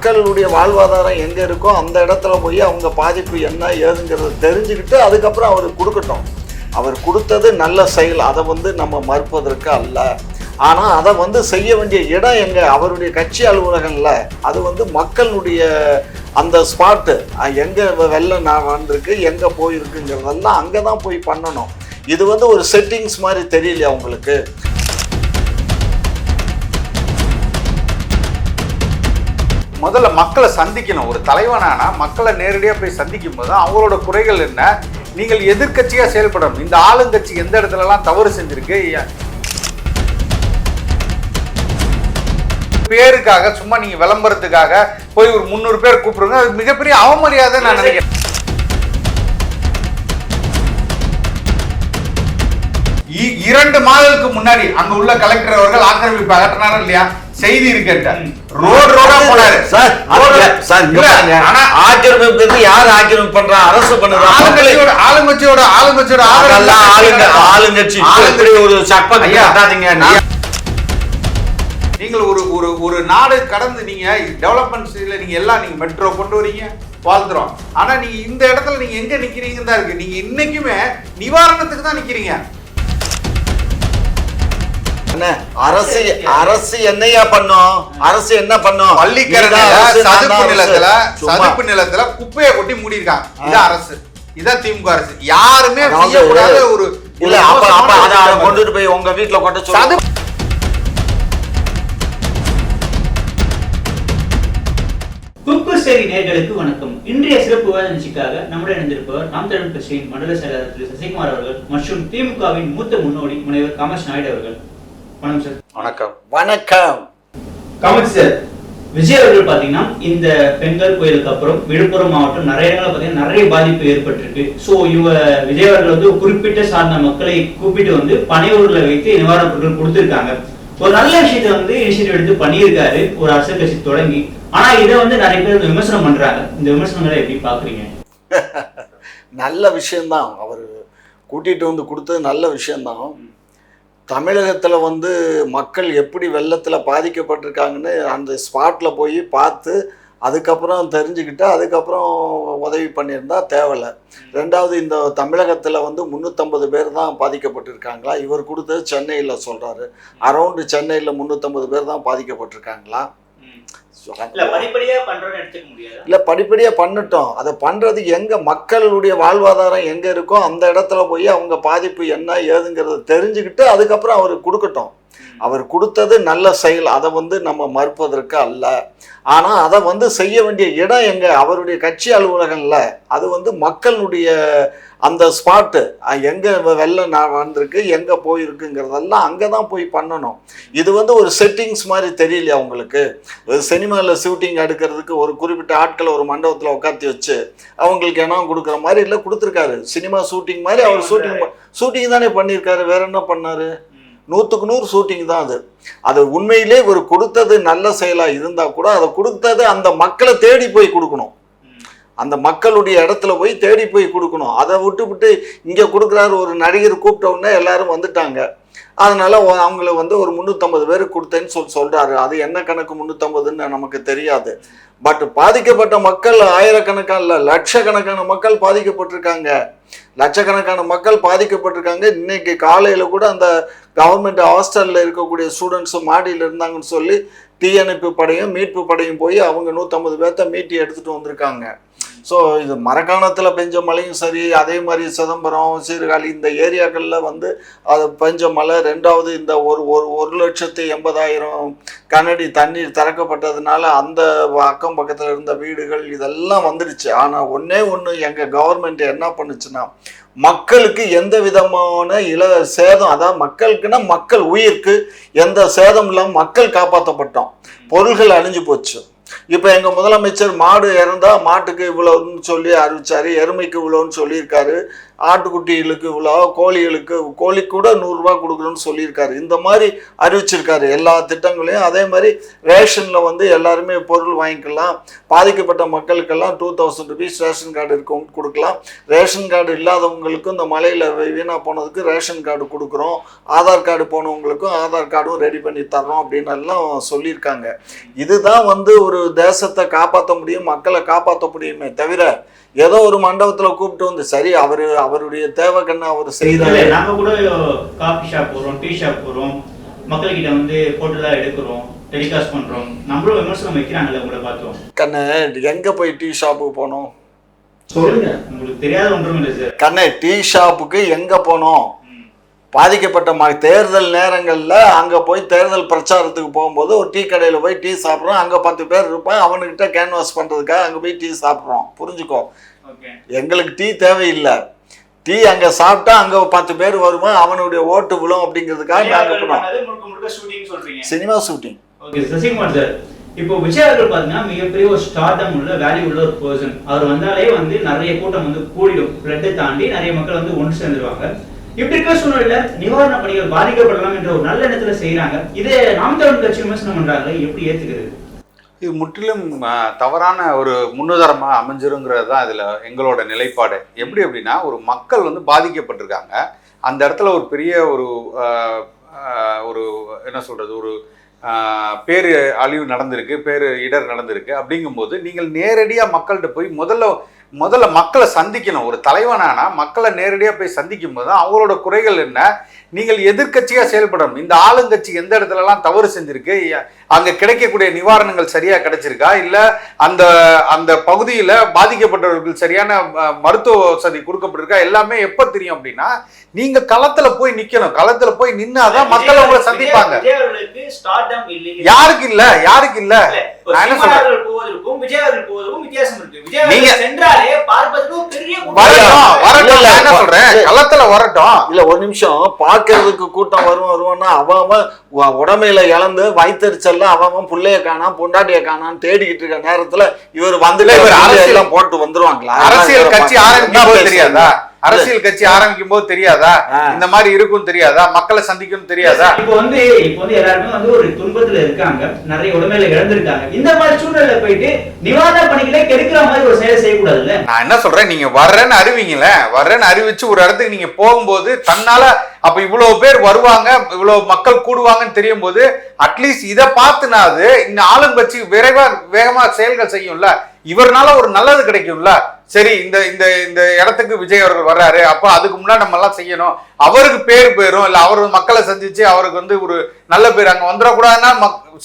மக்களுடைய வாழ்வாதாரம் எங்கே இருக்கோ அந்த இடத்துல போய் அவங்க பாதிப்பு என்ன ஏதுங்கிறத தெரிஞ்சுக்கிட்டு அதுக்கப்புறம் அவர் கொடுக்கட்டும். அவர் கொடுத்தது நல்ல செயல், அதை நம்ம மறுப்பதற்கு அல்ல. ஆனால் அதை செய்ய வேண்டிய இடம் எங்கே? அவருடைய கட்சி அலுவலகம்ல. அது மக்களுடைய அந்த ஸ்பாட்டு எங்கே வெள்ளம் வந்திருக்கு, எங்கே போயிருக்குங்கிறதெல்லாம் அங்கே தான் போய் பண்ணணும். இது ஒரு செட்டிங்ஸ் மாதிரி தெரியலையா உங்களுக்கு? முதல்ல மக்களை சந்திக்கணும். ஒரு தலைவனானா மக்களை நேரடியாக போய் சந்திக்கும் போது அவங்களோட குறைகள் என்ன, நீங்கள் எதிர்கட்சியாக செயல்படணும். இந்த ஆளுங்கட்சி எந்த இடத்துலலாம் தவறு செஞ்சிருக்கு, பேருக்காக சும்மா நீங்க விளம்பரத்துக்காக போய் ஒரு 300 பேர் கூப்பிடுங்க, அது மிகப்பெரிய அவமரியாதை நான் நினைக்கிறேன். இரண்டு மாதத்துக்கு முன்னாடி அங்க உள்ள கலெக்டர் அவர்கள் ஆக்கிரமிப்பு அகற்றினாரா இல்லையா? செய்தி இருக்கேன். ரோடா போனாரு சார். ஆக்கிரமிப்பு யார் ஆக்கிரமிப்பு பண்றா? அரசு பண்ணுறா. ஆளுங்கட்சியோட ஆளுங்கட்சி ஒரு சட்டம் கட்டாதீங்க. நீங்கள் ஒரு நாடு கடந்து நீங்க டெவலப்மெண்ட்ஸ்ல நீங்க எல்லாம் நீங்க மெட்ரோ கொண்டு வரீங்க, வாழ்த்துறோம். ஆனா நீங்க இந்த இடத்துல நீங்க எங்க நிக்கிறீங்கன்னு தான் இருக்கு. நீங்க இன்னைக்குமே நிவாரணத்துக்கு தான் நிக்கிறீங்க. அரசு என்னையா பண்ணும்? அரசு என்ன பண்ணும்? பள்ளிக்கரணை சதுப்பு நிலத்துல குப்பையை கொட்டி மூடி இருக்காங்க. இதான் அரசு, இதான் திமுக அரசு. யாருமே செய்யக்கூடாத ஒரு இல்ல. அப்ப கொண்டுட்டு போய் உங்க வீட்டுல கொட்ட சொல்லு. குக்கு செய்தி நேயர்களுக்கு வணக்கம். இன்றைய சிறப்பு விவாத நிகழ்ச்சிக்காக நம்முடன் இணைந்திருப்பவர் நாம் தமிழர் கட்சியின் மண்டல செயலாளர் திரு சசிகுமார் அவர்கள் மற்றும் திமுகவின் மூத்த முன்னோடி முனைவர் காமராஜ் நாயுடு அவர்கள். வணக்கம் சார். வணக்கம். வணக்கம் காமராஜ் சார். விஜய் அவர்கள் பாத்தீங்கன்னா இந்த பெண்கள் புயலுக்கு அப்புறம் விழுப்புரம் மாவட்டம் நிறைய இடங்களில் பாத்தீங்கன்னா நிறைய பாதிப்பு ஏற்பட்டிருக்கு. ஸோ இவங்க விஜய் அவர்கள் குறிப்பிட்ட சார்ந்த மக்களை கூப்பிட்டு பனையூர்ல வைத்து நிவாரணப் பொருட்கள் கொடுத்திருக்காங்க. ஒரு நல்ல விஷயத்தை இனிஷியேட்டிவ் எடுத்து பண்ணியிருக்காரு ஒரு அரசியல் கட்சி தொடங்கி. ஆனா இதை நிறைய பேர் விமர்சனம் பண்றாங்க. இந்த விமர்சனங்களை எப்படி பாக்குறீங்க? நல்ல விஷயம்தான். அவர் கூட்டிட்டு கொடுத்தது நல்ல விஷயம்தான். தமிழகத்தில் மக்கள் எப்படி வெள்ளத்தில் பாதிக்கப்பட்டிருக்காங்கன்னு அந்த ஸ்பாட்டில் போய் பார்த்து அதுக்கப்புறம் தெரிஞ்சுக்கிட்டு அதுக்கப்புறம் உதவி பண்ணியிருந்தா தேவையில்லை. ரெண்டாவது, இந்த தமிழகத்தில் 350 பேர் தான் பாதிக்கப்பட்டிருக்காங்களா? இவர் கொடுத்தது சென்னையில் சொல்கிறாரு. அரௌண்டு சென்னையில் 350 பேர் தான் பாதிக்கப்பட்டிருக்காங்களா? இல்லை, படிப்படியாக பண்ணட்டும். அதை பண்ணுறது எங்கே மக்களுடைய வாழ்வாதாரம் எங்கே இருக்கோ அந்த இடத்துல போய் அவங்க பாதிப்பு என்ன ஏதுங்கிறத தெரிஞ்சுக்கிட்டு அதுக்கப்புறம் அவர் கொடுக்கட்டும். அவர் கொடுத்தது நல்ல செயல், அதை நம்ம மறுப்பதற்கு அல்ல. ஆனால் அதை செய்ய வேண்டிய இடம் எங்கே? அவருடைய கட்சி அலுவலகம்ல. அது மக்களுடைய அந்த ஸ்பாட்டு எங்கே வெள்ளம் வந்திருக்கு, எங்கே போயிருக்குங்கிறதெல்லாம் அங்கே தான் போய் பண்ணணும். இது ஒரு செட்டிங்ஸ் மாதிரி தெரியலையா உங்களுக்கு? சினிமாவில் ஷூட்டிங் எடுக்கிறதுக்கு ஒரு குறிப்பிட்ட ஆட்களை ஒரு மண்டபத்தில் உட்காந்து வச்சு அவங்களுக்கு என்ன கொடுக்குற மாதிரி இல்லை கொடுத்துருக்காரு. சினிமா ஷூட்டிங் மாதிரி அவர் ஷூட்டிங் தானே பண்ணியிருக்காரு. வேற என்ன பண்ணாரு? 100க்கு 100 ஷூட்டிங் தான் அது. அது உண்மையிலே ஒரு கொடுத்தது நல்ல செயலாக இருந்தால் கூட அதை கொடுத்தது அந்த மக்களை தேடி போய் கொடுக்கணும். அந்த மக்களுடைய இடத்துல போய் தேடி போய் கொடுக்கணும். அதை விட்டு இங்கே கொடுக்குறாரு ஒரு நடிகர் கூப்பிட்ட உடனே எல்லாரும் வந்துட்டாங்க. அதனால அவங்கள ஒரு 350 பேருக்கு கொடுத்தேன்னு சொல்றாரு. அது என்ன கணக்கு 350ன்னு நமக்கு தெரியாது. பட் பாதிக்கப்பட்ட மக்கள் ஆயிரக்கணக்கான இல்லை லட்சக்கணக்கான மக்கள் பாதிக்கப்பட்டிருக்காங்க. லட்சக்கணக்கான மக்கள் பாதிக்கப்பட்டிருக்காங்க. இன்னைக்கு காலையில் கூட அந்த கவர்மெண்ட் ஹாஸ்டலில் இருக்கக்கூடிய ஸ்டூடெண்ட்ஸு மாடியில் இருந்தாங்கன்னு சொல்லி தீயணைப்பு படையும் மீட்பு படையும் போய் அவங்க 150 பேர்த்த மீட்டி எடுத்துகிட்டு வந்திருக்காங்க. ஸோ இது மரக்காணத்தில் பெஞ்ச மழையும் சரி, அதே மாதிரி சிதம்பரம் சீர்காழி இந்த ஏரியாக்களில் அது பெஞ்ச மழை. ரெண்டாவது இந்த 1,80,000 கனடி தண்ணீர் திறக்கப்பட்டதுனால அந்த அக்கம் பக்கத்தில் இருந்த வீடுகள் இதெல்லாம் வந்துடுச்சு. ஆனால் ஒன்றே எங்கள் கவர்மெண்ட் என்ன பண்ணுச்சுன்னா, மக்களுக்கு எந்த விதமான சேதம், அதாவது மக்களுக்குன்னா மக்கள் உயிருக்கு எந்த சேதம் இல்லாமல் மக்கள் காப்பாற்றப்பட்டோம். பொருள்கள் அழிஞ்சு போச்சு. இப்போ எங்கள் முதலமைச்சர் மாடு இறந்தா மாட்டுக்கு இவ்வளோன்னு சொல்லி அறிவிச்சாரு, எருமைக்கு இவ்வளோன்னு சொல்லியிருக்காரு. ஆட்டுக்குட்டிகளுக்கு இவ்வளோ, கோழி கூட 100 ரூபா கொடுக்கணும்னு சொல்லியிருக்காரு. இந்த மாதிரி அறிவிச்சிருக்காரு எல்லா திட்டங்களையும். அதே மாதிரி ரேஷனில் வந்து எல்லாருமே பொருள் வாங்கிக்கலாம். பாதிக்கப்பட்ட மக்களுக்கெல்லாம் 2000 rupees ரேஷன் கார்டு இருக்கும் கொடுக்கலாம். ரேஷன் கார்டு இல்லாதவங்களுக்கும் இந்த மலையில் வீணாக போனதுக்கு ரேஷன் கார்டு கொடுக்குறோம். ஆதார் கார்டு போனவங்களுக்கும் ஆதார் கார்டும் ரெடி பண்ணி தர்றோம் அப்படின்னு எல்லாம் சொல்லியிருக்காங்க. இதுதான் வந்து ஒரு தேசத்தை காப்பாற்ற முடியும், மக்களை காப்பாற்ற முடியுமே தவிர ஏதோ ஒரு மண்டபத்துல கூப்பிட்டு வந்து சரி அவருடைய தேவை கண்ணு அவர் செய்யறாரு. நாங்க கூட காஃபி ஷாப் போறோம், டீ ஷாப் போறோம், மக்கள்கிட்ட வந்து போட்டோலா எடுக்கிறோம், டெலிகாஸ்ட் பண்றோம், நம்மளும் விமர்சனம் வைக்கிறாங்கல்ல உங்களை பார்த்தோம். கண்ணு எங்க போய் டீ ஷாப்புக்கு போனோம் சொல்லுங்க, உங்களுக்கு தெரியாத ஒன்றும் இல்லை சார். கண்ணு டீ ஷாப்புக்கு எங்க போனோம்? பாதிக்கப்பட்ட தேர்தல் நேரங்களில் அங்கே போய் தேர்தல் பிரச்சாரத்துக்கு போகும்போது ஒரு டீ கடையில் போய் டீ சாப்பிட்றோம். அங்கே 10 பேர் இருப்பான், அவனுக்கிட்ட கேன்வாஸ் பண்ணுறதுக்காக அங்கே போய் டீ சாப்பிட்றோம். புரிஞ்சுக்கோ, எங்களுக்கு டீ தேவையில்லை. டீ அங்கே சாப்பிட்டா அங்கே 10 பேர் வருவான், அவனுடைய ஓட்டு விழும் அப்படிங்கிறதுக்காக நாங்கள் போனோம். Cinema shooting. Okay Sasikumar sir, இப்போ விஜய் அவர்கள் பார்த்தீங்கன்னா மிகப்பெரிய ஒரு ஸ்டார்டம் உள்ள வேல்யூ உள்ள ஒரு பர்சன். அவர் வந்தாலே வந்து நிறைய கூட்டம் வந்து கூடிடும், பிளட்டை தாண்டி நிறைய மக்கள் வந்து ஒன்று சேர்ந்துருவாங்க. இப்படி இருக்க சூழ்நிலையில நிவாரண பணிகள் பாதிக்கப்படலாம் என்ற ஒரு நல்ல எண்ணத்துல செய்யறாங்க. இதே நாம் தமிழ் கட்சி விமர்சனம் பண்றாங்க, எப்படி ஏத்துக்கிறது? இது முற்றிலும் தவறான ஒரு முன்னுதாரணமா அமைஞ்சிருங்கிறது தான் இதுல எங்களோட நிலைப்பாடு. எப்படி அப்படின்னா, ஒரு மக்கள் வந்து பாதிக்கப்பட்டிருக்காங்க, அந்த இடத்துல ஒரு பெரிய ஒரு என்ன சொல்றது, ஒரு பேரு அழிவு நடந்திருக்கு, பேரு இடர் நடந்திருக்கு. அப்படிங்கும்போது நீங்கள் நேரடியாக மக்கள்கிட்ட போய் முதல்ல மக்களை சந்திக்கணும். ஒரு தலைவனானா மக்களை நேரடியாக போய் சந்திக்கும் போது அவங்களோட குறைகள் என்ன, நீங்கள் எதிர்கட்சியாக செயல்படணும். இந்த ஆளுங்கட்சி எந்த இடத்துலலாம் தவறு செஞ்சிருக்கு, அங்கே கிடைக்கக்கூடிய நிவாரணங்கள் சரியாக கிடைச்சிருக்கா, இல்லை அந்த அந்த பகுதியில் பாதிக்கப்பட்டவர்கள் சரியான மருத்துவ வசதி கொடுக்கப்பட்டிருக்கா, எல்லாமே எப்போ தெரியும் அப்படின்னா நீங்கள் களத்தில் போய் நிற்கணும். களத்தில் போய் நின்னாதான் மக்கள் உங்களை சந்திப்பாங்க. யாருக்கு இல்லை, யாருக்கு இல்லை, நான் என்ன சொல்றேன், களத்துல வரட்டும். இல்ல ஒரு நிமிஷம், பாக்குறதுக்கு கூட்டம் வருவான்னா அவன் உடமையில இழந்து வயிற்றுச்சல்ல அவன் புள்ளைய காணாம் பொண்டாட்டிய காணான்னு தேடிக்கிட்டு இருக்க நேரத்துல இவர் வந்துட்டு அரசியல் போட்டு வந்துருவாங்களா? அரசியல் கட்சி ஆரம்பிக்கும் போது தெரியாதா? அரசியல் கட்சி ஆரம்பிக்கும் போது தெரியாதா இந்த மாதிரி இருக்கும், தெரியாதா மக்களை சந்திக்கும் தெரியாதா? இப்போ வந்து எல்லாருமே வந்து ஒரு துன்பத்துல இருக்காங்க, நிறைய உடமையில இழந்திருக்காங்க. இந்த மாதிரி சூழ்நிலை போயிட்டு நிவாரண பணிகளை கெடுக்கிற மாதிரி ஒரு செயலை செய்யக்கூடாதுல்ல. நான் என்ன சொல்றேன், நீங்க வர்றேன்னு அறிவிங்களே, வர்றேன்னு அறிவிச்சு ஒரு இடத்துக்கு நீங்க போகும்போது தன்னால அப்ப இவ்வளவு பேர் வருவாங்க, இவ்வளவு மக்கள் கூடுவாங்கன்னு தெரியும் போது அட்லீஸ்ட் இதை பார்த்துனாது இந்த ஆளுங்கட்சி வேகமா செயல்கள் செய்யும்ல, இவர்னால ஒரு நல்லது கிடைக்கும்ல. சரி, இந்த இந்த இந்த இடத்துக்கு விஜய் அவர்கள் வர்றாரு, அப்ப அதுக்கு முன்னாடி நம்ம எல்லாம் செய்யணும், அவருக்கு பேர் போயிரும், இல்ல அவர் மக்களை சந்திச்சு அவருக்கு வந்து ஒரு நல்ல பேர் அங்க வந்துடக்கூடாதுன்னா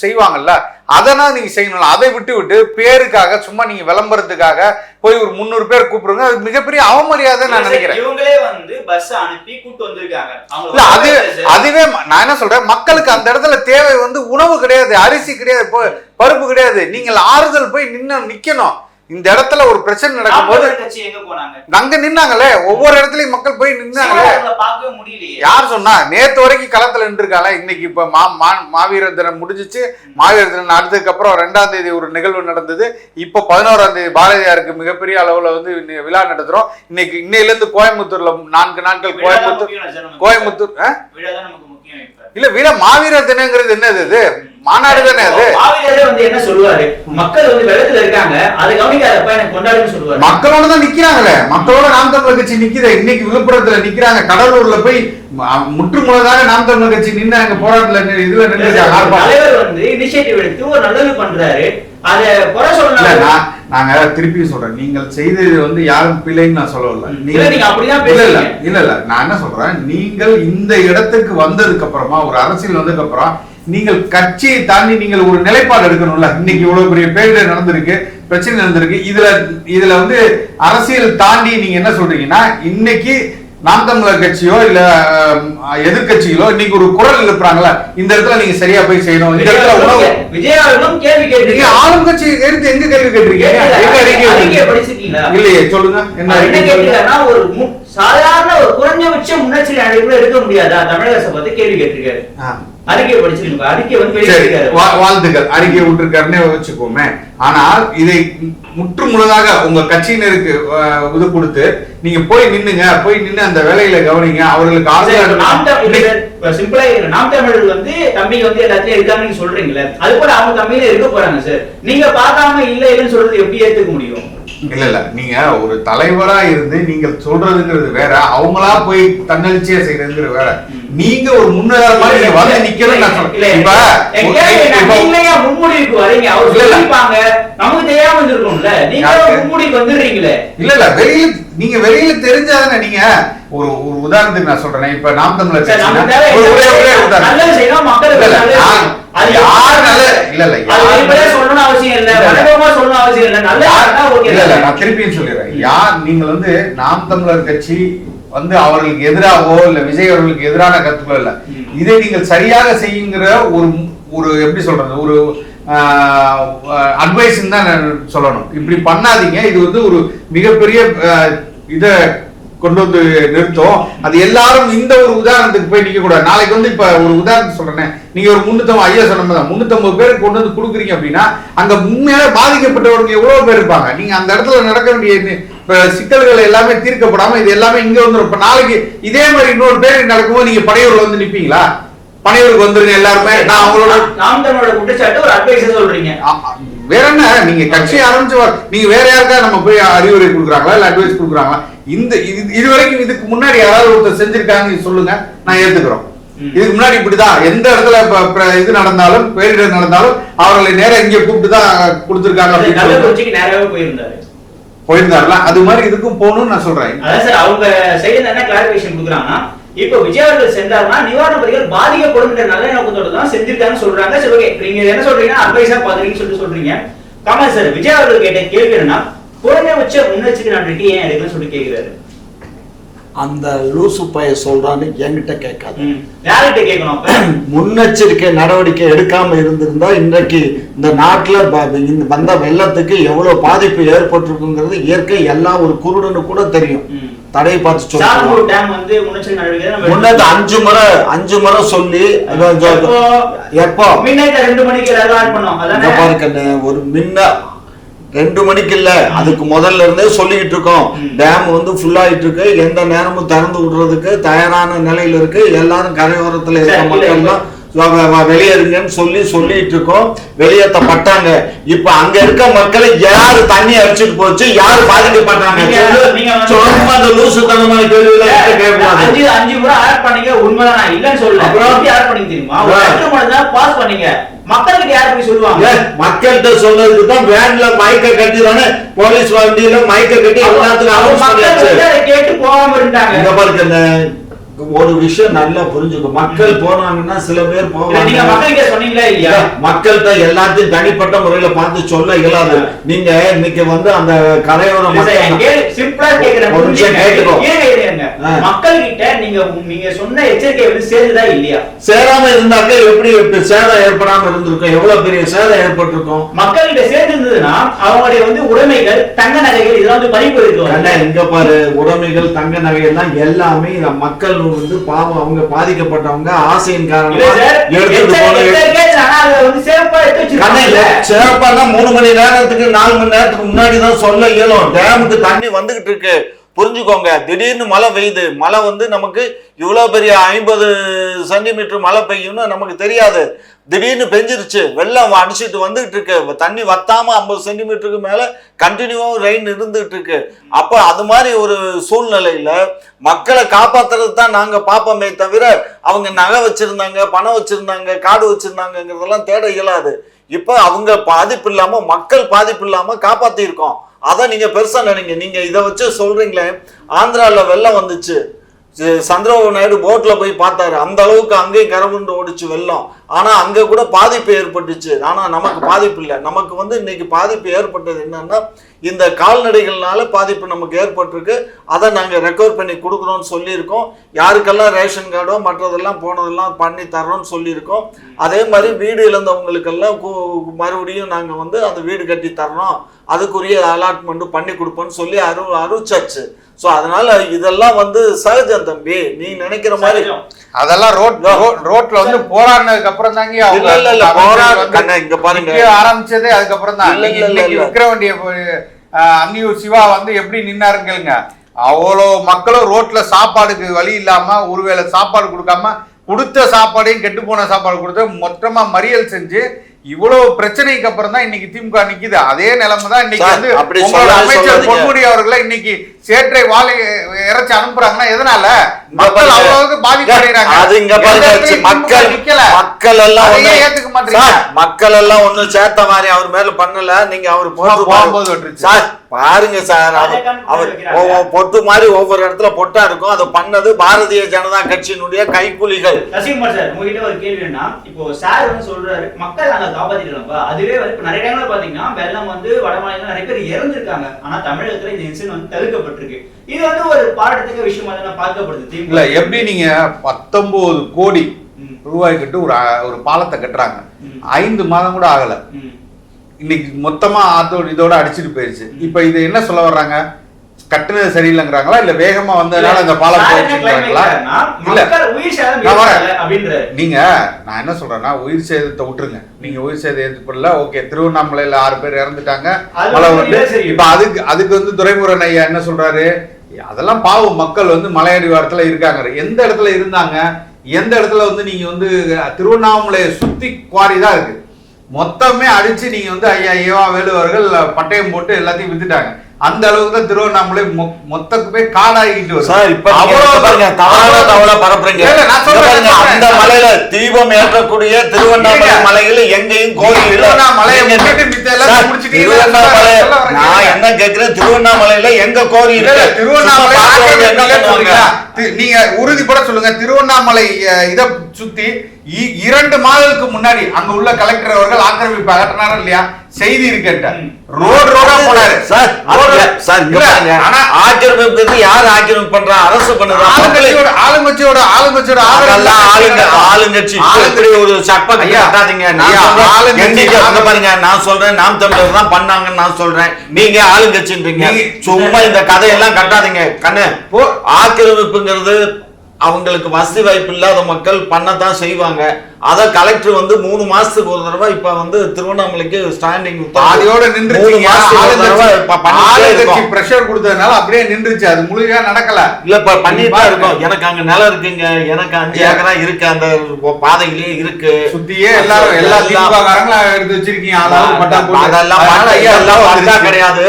செய்வாங்கல்ல, அதனால் நீங்க செய்யணும். அதை விட்டு பேருக்காக சும்மா நீங்க விளம்பரத்துக்காக போய் ஒரு 300 பேர் கூப்பிடுங்க, அது மிகப்பெரிய அவமரியாதை நான் நினைக்கிறேன். இவங்களே வந்து பஸ் அனுப்பி கூட்டு வந்திருக்காங்க. அதுவே நான் என்ன சொல்றேன், மக்களுக்கு அந்த இடத்துல தேவை வந்து உணவு கிடையாது, அரிசி கிடையாது, பருப்பு கிடையாது. நீங்கள் ஆறுதல் போய் நிக்கணும். இந்த இடத்துல ஒரு பிரச்சனை நடக்கும் போது அங்க நின்னாங்களே, ஒவ்வொரு இடத்துலயும் மக்கள் போய் நின்னாங்களே. யார் சொன்னா? நேத்து வரைக்கும் களத்துல நின்றுருக்காங்க. இன்னைக்கு இப்ப மாவீரர் தினம் முடிஞ்சிச்சு. மாவீரர் தினம் அடுத்ததுக்கு அப்புறம் 2ஆம் தேதி ஒரு நிகழ்வு நடந்தது. இப்ப 11ஆம் தேதி பாரதியாருக்கு மிகப்பெரிய அளவுல வந்து விழா நடத்துறோம். இன்னையில இருந்து கோயம்புத்தூர்ல 4 நாட்கள் கோயம்புத்தூர் இல்ல விழா. மாவீரர் தினங்கிறது என்னது? இது மாநாடு தானே. அது மாவீரரே வந்து என்ன சொல்லுவாரு, மக்கள் வந்து வெள்ளத்துல இருக்காங்க, அதை கவனிக்காதப்ப எனக்கு கொண்டாடுன்னு சொல்லுவாரு. மக்களோட தான் நிக்கிறாங்களே, மக்களோட நாம் தமிழர் கட்சி நிக்குது. இன்னைக்கு விழுப்புரத்துல நிக்கிறாங்க, கடலூர்ல போய் முற்றுமுழுதாக நாம் தமிழர் கட்சி நின்று அங்க போராட்டத்துல இதுல நின்று தலைவர் வந்து இனிஷியேட்டிவ் எடுத்து ஒரு நல்லது பண்றாரு. அத குறை சொல்லலாம். நாங்க திருப்பி சொல்றேன், நீங்கள் செய்தது வந்து யாரும் பிள்ளைன்னு நான் சொல்லல. நீங்க அப்படிதான் இல்ல நான் என்ன சொல்றேன், நீங்கள் இந்த இடத்துக்கு வந்ததுக்கு அப்புறமா, ஒரு அரசியல் வந்ததுக்கு அப்புறம் நீங்கள் கட்சியை தாண்டி நீங்கள் ஒரு நிலைப்பாடு எடுக்கணும்ல. இன்னைக்கு இவ்வளவு பெரிய பேரிடர் நடந்திருக்கு, பிரச்சனை நடந்திருக்கு. இதுல வந்து அரசியல் தாண்டி நீங்க என்ன சொல்றீங்கன்னா, இன்னைக்கு நாம் தமிழர் கட்சியோ இல்ல எதிர்கட்சிகளோ இன்னைக்கு ஒரு குரல் எழுப்புறாங்களா, இந்த இடத்துல நீங்க சரியா போய் செய்யணும். இந்த இடத்துல உணவு விஜயாவிலும் கேள்வி கேட்டீங்க, ஆளும் கட்சி எடுத்து எங்க கேள்வி கேட்டிருக்கீங்க? இல்லையே, சொல்லுங்க. என்ன கேட்டீங்கன்னா, ஒரு சாதாரண ஒரு குறைஞ்சபட்ச முன்னெச்சரிக்கை அழைப்பு எடுக்க முடியாதா தமிழக அரசை பத்தி கேள்வி கேட்டிருக்காரு. அறிக்கை படிச்சிருக்கீங்க, அறிக்கை வந்து வெளியிட்டிருக்காரு. வாழ்த்துக்கள், அறிக்கை விட்டுருக்காருன்னு வச்சுக்கோமே. ஆனால் இதை முற்று முழுதாக உங்க கட்சியினருக்கு இது கொடுத்து நீங்க போய் நின்னு அந்த வேலையில கவனிங்க, அவர்களுக்கு சிம்பிளா நாம் தமிழர்கள் வந்து தம்பிங்க வந்து எல்லாத்தையும் இருக்காங்க நீங்க சொல்றீங்களே, அது போல அவங்க தம்பியில இருக்க போறாங்க சார். நீங்க பார்க்காம இல்லைன்னு சொல்றது எப்படி ஏத்துக்க முடியும்? இல்ல நீங்க ஒரு தலைவரா இருந்து நீங்க சொல்றதுங்கிறது வேற, அவங்களா போய் தன்னெழுச்சியா செய்யறதுங்கிறது வேற. நீங்க ஒரு முன்னேற மாதிரி வந்து நிக்கணும். நான் சொல்றேன் முன்முடிவுக்கு வரீங்க, அவர் சொல்லிருப்பாங்க, நமக்கு தெரியாம இருந்திருக்கும்ல, நீங்க முன்முடிவுக்கு வந்துடுறீங்களே. இல்ல வெளியில நீங்க வெளியில தெரிஞ்சாதானே. நீங்க ஒரு உதாரணத்துக்கு நான் சொல்றேன், இப்ப நாம் தமிழர் நல்லது செய்யணும் மக்களுக்கு, நான் திருப்பியும் சொல்லிடுறேன். யார் நீங்க வந்து நாம் தமிழர் கட்சி வந்து அவர்களுக்கு எதிராகவோ இல்ல விஜய் அவர்களுக்கு எதிரான கருத்துக்களோ இல்ல, இதை நீங்கள் சரியாக செய்யுங்கிற ஒரு எப்படி சொல்றது, ஒரு அட்வைஸ் தான் சொல்லணும். இப்படி பண்ணாதீங்க, இது வந்து ஒரு மிகப்பெரிய இத கொண்டு வந்து நிறுத்தும். அது எல்லாரும் இந்த ஒரு உதாரணத்துக்கு போய் நிக்க கூடாது. நாளைக்கு வந்து இப்ப ஒரு உதாரணம் சொல்றேன், நீங்க ஒரு 350 ஐயா சொன்ன 350 பேருக்கு கொண்டு வந்து கொடுக்குறீங்க அப்படின்னா அங்க உண்மையால பாதிக்கப்பட்டவங்க எவ்வளவு பேர் இருப்பாங்க. நீங்க அந்த இடத்துல நடக்க வேண்டிய சிக்கல்கள் எல்லாமே தீர்க்கப்படாம இது எல்லாமே இங்க வந்துடும். இப்ப நாளைக்கு இதே மாதிரி இன்னொரு பேர் நடக்கும்போது நீங்க படையூர்ல வந்து நிப்பீங்களா? படையூருக்கு வந்துருங்க எல்லாருமே. நான் அவங்களோட நாம் தமிழோட குற்றச்சாட்டு ஒரு அட்வைஸ் சொல்றீங்க. வேற என்ன, நீங்க கட்சி ஆரம்பிச்சு நீங்க வேற யாருக்கா நம்ம போய் அறிவுரை கொடுக்குறாங்களா இல்ல அட்வைஸ் கொடுக்குறாங்களா? இது வரைக்கும் இதுக்கு முன்னாடி யாராவது ஒருத்தர் செஞ்சிருக்காங்க சொல்லுங்க, நான் ஏத்துக்கிறோம். இதுக்கு முன்னாடி இப்படிதான் எந்த இடத்துல இது நடந்தாலும் பேரிடர் நடந்தாலும் அவர்களை நேரம் இங்க கூப்பிட்டு தான் கொடுத்துருக்காங்க போயிருந்தாருல. அது மாதிரி இதுக்கும் போகணும்னு நான் சொல்றேன். அதான் சார் அவங்க சைடுல என்ன கிளாரிபிகேஷன் கொடுக்குறாங்கன்னா, இப்ப விஜய் அவர்கள் சென்றாருன்னா நிவாரண பணிகள் பாதிக்கப்படும் என்ற நல்ல நோக்கத்தோட தான் செஞ்சிருக்காங்கன்னு சொல்றாங்க. சரி ஓகே, நீங்க என்ன சொல்றீங்கன்னா அட்வைஸா பாக்குறீங்கன்னு சொல்றீங்க. கமல் சார் விஜய் அவர்கள் கேட்ட கேள்வி என்னன்னா, குறைந்தபட்ச முன்னெச்சரிக்கை நடவடிக்கை ஏன் எடுக்கணும்னு சொல்லி கேட்கிறாரு. அந்த லூசு பைய சொல்றான்னு என்கிட்ட கேட்காது, யார்கிட்ட கேட்கணும்? முன்னெச்சரிக்கை நடவடிக்கை எடுக்காம இருந்திருந்தா இன்றைக்கு இந்த நாட்டுல வந்த வெள்ளத்துக்கு எவ்வளவு பாதிப்பு ஏற்பட்டிருக்குங்கிறது இயற்கை எல்லாம் ஒரு குருடனு கூட தெரியும். தடையை பார்த்து சொல்லுங்க. 5 முறை சொல்லி எப்போ 2 மணிக்கு பாருங்க, ஒரு மின்ன 2 மணிக்கு இல்ல, அதுக்கு முதல்ல இருந்தே சொல்லிட்டு இருக்கோம். டேம் வந்து ஃபுல் ஆயிட்டு இருக்கு, எந்த நேரமும் திறந்து விடுறதுக்கு தயாரான நிலையில இருக்கு. எல்லாரும் கரையோரத்துல இருக்க மக்கள் வெளியேறுங்கன்னு சொல்லிட்டு இருக்கோம். வெளியேற்றப்பட்டாங்க. இப்ப அங்க இருக்க மக்களை யாரு தண்ணி அடிச்சுட்டு போச்சு, யாரு பாதிக்கப்பட்டாங்க? லூசுத்தனமான மக்கள்கிட்ட சொன்னதுக்கு தான் வேன்ல மைக்க கட்டி தானே, போலீஸ் வண்டியில மைக்க கட்டி எல்லாத்துக்கும் கேட்டு போகாம இருந்தாங்க. ஒரு விஷயம் நல்லா புரிஞ்சுக்கும், மக்கள் போனாங்கன்னா சில பேர் போவாங்க. மக்கள்கிட்ட எல்லாத்தையும் தனிப்பட்ட முறையில பார்த்து சொல்ல இயலாது. நீங்க இன்னைக்கு வந்து அந்த கரையோர மக்கள் கிட்ட நீங்க சொன்ன எச்சரிக்கை வந்து சேருதா இல்லையா? சேராம இருந்தாக்க எப்படி சேதம் ஏற்படாம இருந்திருக்கும், எவ்வளவு பெரிய சேதம் ஏற்பட்டிருக்கும். மக்கள் கிட்ட சேர்ந்து இருந்ததுன்னா அவங்களுடைய வந்து உடைமைகள், தங்க நகைகள் இதெல்லாம் வந்து பறிப்பு இருக்கு. இங்க பாரு, உடைமைகள் தங்க நகைகள் எல்லாம் எல்லாமே மக்கள் வந்து பாவம், அவங்க பாதிக்கப்பட்டவங்க ஆசையின் காரணமா சிறப்பான 3 மணி நேரத்துக்கு 4 மணி நேரத்துக்கு முன்னாடிதான் சொல்ல இயலும். டேமுக்கு தண்ணி வந்துகிட்டு இருக்கு, புரிஞ்சுக்கோங்க. திடீர்னு மழை பெய்யுது, மழை வந்து நமக்கு இவ்வளவு பெரிய 50 சென்டிமீட்டர் மழை பெய்யும்னு நமக்கு தெரியாது. திடீர்னு பெஞ்சிருச்சு, வெள்ளம் அடிச்சுட்டு வந்துகிட்டு இருக்கு, தண்ணி வத்தாம 50 சென்டிமீட்டருக்கு மேல கண்டினியூவா ரெயின் இருந்துகிட்டு இருக்கு. அப்ப அது மாதிரி ஒரு சூழ்நிலையில மக்களை காப்பாத்துறது தான் நாங்க பார்ப்போமே தவிர, அவங்க நகை வச்சிருந்தாங்க, பணம் வச்சிருந்தாங்க, காடு வச்சிருந்தாங்கிறதெல்லாம் தேட இயலாது. இப்ப அவங்க பாதிப்பு இல்லாம, மக்கள் பாதிப்பு இல்லாம காப்பாத்தி இருக்கோம். அதை நீங்க பெருசா நினைங்க. நீங்க இதை வச்சு சொல்றீங்களே, ஆந்திரால வெள்ளம் வந்துச்சு, சந்திரபாபு நாயுடு போட்ல போய் பார்த்தாரு, அந்த அளவுக்கு அங்கேயும் கரகுண்டு ஓடிச்சு வெள்ளம். ஆனா அங்க கூட பாதிப்பு ஏற்பட்டுச்சு. ஆனா நமக்கு பாதிப்பு இல்லை. நமக்கு வந்து இன்னைக்கு பாதிப்பு ஏற்பட்டது என்னன்னா, இந்த கால்நடைகள்னால பாதிப்பு நமக்கு ஏற்பட்டிருக்கு, அதை நாங்கள் ரெக்கவர் பண்ணி கொடுக்குறோம்னு சொல்லியிருக்கோம். யாருக்கெல்லாம் ரேஷன் கார்டோ மற்றதெல்லாம் போனதெல்லாம் பண்ணி தர்றோம்னு சொல்லியிருக்கோம். அதே மாதிரி வீடு இழந்தவங்களுக்கெல்லாம் மறுபடியும் நாங்கள் வந்து அந்த வீடு கட்டி தர்றோம், அதுக்குரிய அலாட்மெண்ட்டும் பண்ணி கொடுப்போம்னு சொல்லி அறிவிச்சாச்சு. ஸோ அதனால இதெல்லாம் வந்து சகஜம் தம்பி, நீ நினைக்கிற மாதிரி அதெல்லாம் ரோட்ல வந்து போராடினதுக்கு அப்புறம் தாங்க இங்க பாருங்க ஆரம்பிச்சதே. அதுக்கப்புறம் தான் விக்கிர வேண்டிய அன்னியூர் சிவா வந்து எப்படி நின்னாருன்னு கேளுங்க. அவ்வளோ மக்களும் ரோட்ல சாப்பாடுக்கு வழி இல்லாம ஒருவேளை சாப்பாடு கொடுக்காம கொடுத்த சாப்பாடையும் கெட்டு போன சாப்பாடு கொடுத்து மொத்தமா மறியல் செஞ்சு இவ்வளவு பிரச்சனைக்கு அப்புறம் தான் இன்னைக்கு திமுக நிக்குது. அதே நிலைமை தான் இன்னைக்கு வந்து அமைச்சர் பொன்முடி அவர்களை இன்னைக்கு சேற்றை வாழை இறைச்சி அனுப்புறாங்கன்னா எதனால? மக்கள் அவ்வளவுக்கு பாதிப்படைகிறாங்க. மக்கள் எல்லாம் ஏத்துக்க மாட்டேங்க. மக்கள் எல்லாம் ஒண்ணும் சேர்த்த மாதிரி அவர் மேல பண்ணல. நீங்க அவர் போகும்போது பாருங்க சார், அவர் பொட்டு மாதிரி ஒவ்வொரு இடத்துல பொட்டா இருக்கும். அதை பண்ணது பாரதிய ஜனதா கட்சியினுடைய கைக்கூலிகள். ரசிகுமார் சார், உங்ககிட்ட ஒரு கேள்வி என்ன, இப்போ சார் வந்து சொல்றாரு மக்கள் நாங்க காப்பாத்திடலாம்ப்பா. அதுவே வந்து நிறைய இடங்கள்ல பாத்தீங்கன்னா வெள்ளம் வந்து வடமாநிலம் நிறைய பேர் இறந்துருக்காங்க. ஆனா தமிழகத்துல இந்த இன்சிடென்ட் வந்து தவிர்க்கப்பட்டிருக்கு. இது வந்து ஒரு பாராட்டத்தக்க விஷயமா தான் பார்க்கப்படுது. இல்ல எப்படி நீங்க 19 கோடி ரூபாய் கட்டு ஒரு பாலத்தை கட்டுறாங்க, 5 மாதம் கூட ஆகல, இன்னைக்கு மொத்தமா இதோட அடிச்சுட்டு போயிருச்சு. இப்ப இது என்ன சொல்ல வர்றாங்க? கட்டுனது சரியில்லைங்கிறாங்களா இல்ல வேகமா வந்ததுனால இந்த பாலம் போயிடுச்சுங்களா? இல்ல நீங்க நான் என்ன சொல்றேன்னா, உயிர் சேதத்தை விட்டுருங்க. நீங்க உயிர் சேதம் ஏற்படல, ஓகே. திருவண்ணாமலையில 6 பேர் இறந்துட்டாங்க. இப்ப அதுக்கு வந்து துரைமுருகன் ஐயா என்ன சொல்றாரு? அதெல்லாம் பாவம், மக்கள் வந்து மலையடிவாரத்துல இருக்காங்க. எந்த இடத்துல இருந்தாங்க, எந்த இடத்துல வந்து நீங்க வந்து திருவண்ணாமலையை சுத்தி குவாரி தான் இருக்கு, மொத்தமே அடிச்சு நீங்க வந்து ஐயா வேலுவர்கள் பட்டயம் போட்டு எல்லாத்தையும் வித்துட்டாங்க. அந்த அளவுக்கு தான் திருவண்ணாமலை மொத்தமே காடாகிட்டு வருது. அந்த மலையில தீபம் ஏற்றக்கூடிய திருவண்ணாமலை மலையில எங்கேயும் கோயில் நான் என்ன கேட்கிறேன், திருவண்ணாமலையில எங்க கோயில்? திருவண்ணாமலை நீங்க உறுதிப்பட சொல்லுங்க. திருவண்ணாமலை இதை சுத்தி 2 மாதங்களுக்கு முன்னாடி அங்க உள்ள கலெக்டர் அவர்கள் ஆக்கிரமிப்பு அகற்றினாரா இல்லையா? செய்தி இருக்கட்ட ரோடா போனாரு சார். ஆக்கிரமிப்பு யார் ஆக்கிரமிப்பு பண்றா? அரசு பண்ணுறா. ஆளுங்கட்சியோட ஆளுங்கட்சி ஒரு சட்டம் கட்டாதீங்க. பாருங்க, நான் சொல்றேன் நாம் தமிழர் தான் பண்ணாங்கன்னு நான் சொல்றேன், நீங்க ஆளுங்கட்சின்றீங்க. சும்மா இந்த கதையெல்லாம் கட்டாதீங்க கண்ணு. ஆக்கிரமிப்புங்கிறது அவங்களுக்கு வசதி வாய்ப்பு இல்லாத மக்கள் பண்ணத்தான் செய்வாங்க. அத கலெக்டர் வந்து 3 மாசத்துக்கு ஒரு தடவை இப்ப வந்து திருவண்ணாமலைக்கு ஸ்டாண்டிங் அதோட நின்றுச்சு. பிரஷர் கொடுத்ததுனால அப்படியே நின்றுச்சு, அது முழுமையா நடக்கல. இல்ல பண்ணிட்டு இருக்கோம். எனக்கு அங்க நிலம் இருக்குங்க, எனக்கு 5 ஏக்கரா இருக்கு, அந்த பாதையிலேயே இருக்கு, சுத்தியே எல்லாரும் எல்லா திமுககாரங்களும் எடுத்து வச்சிருக்கீங்க. அதெல்லாம் கிடையாது.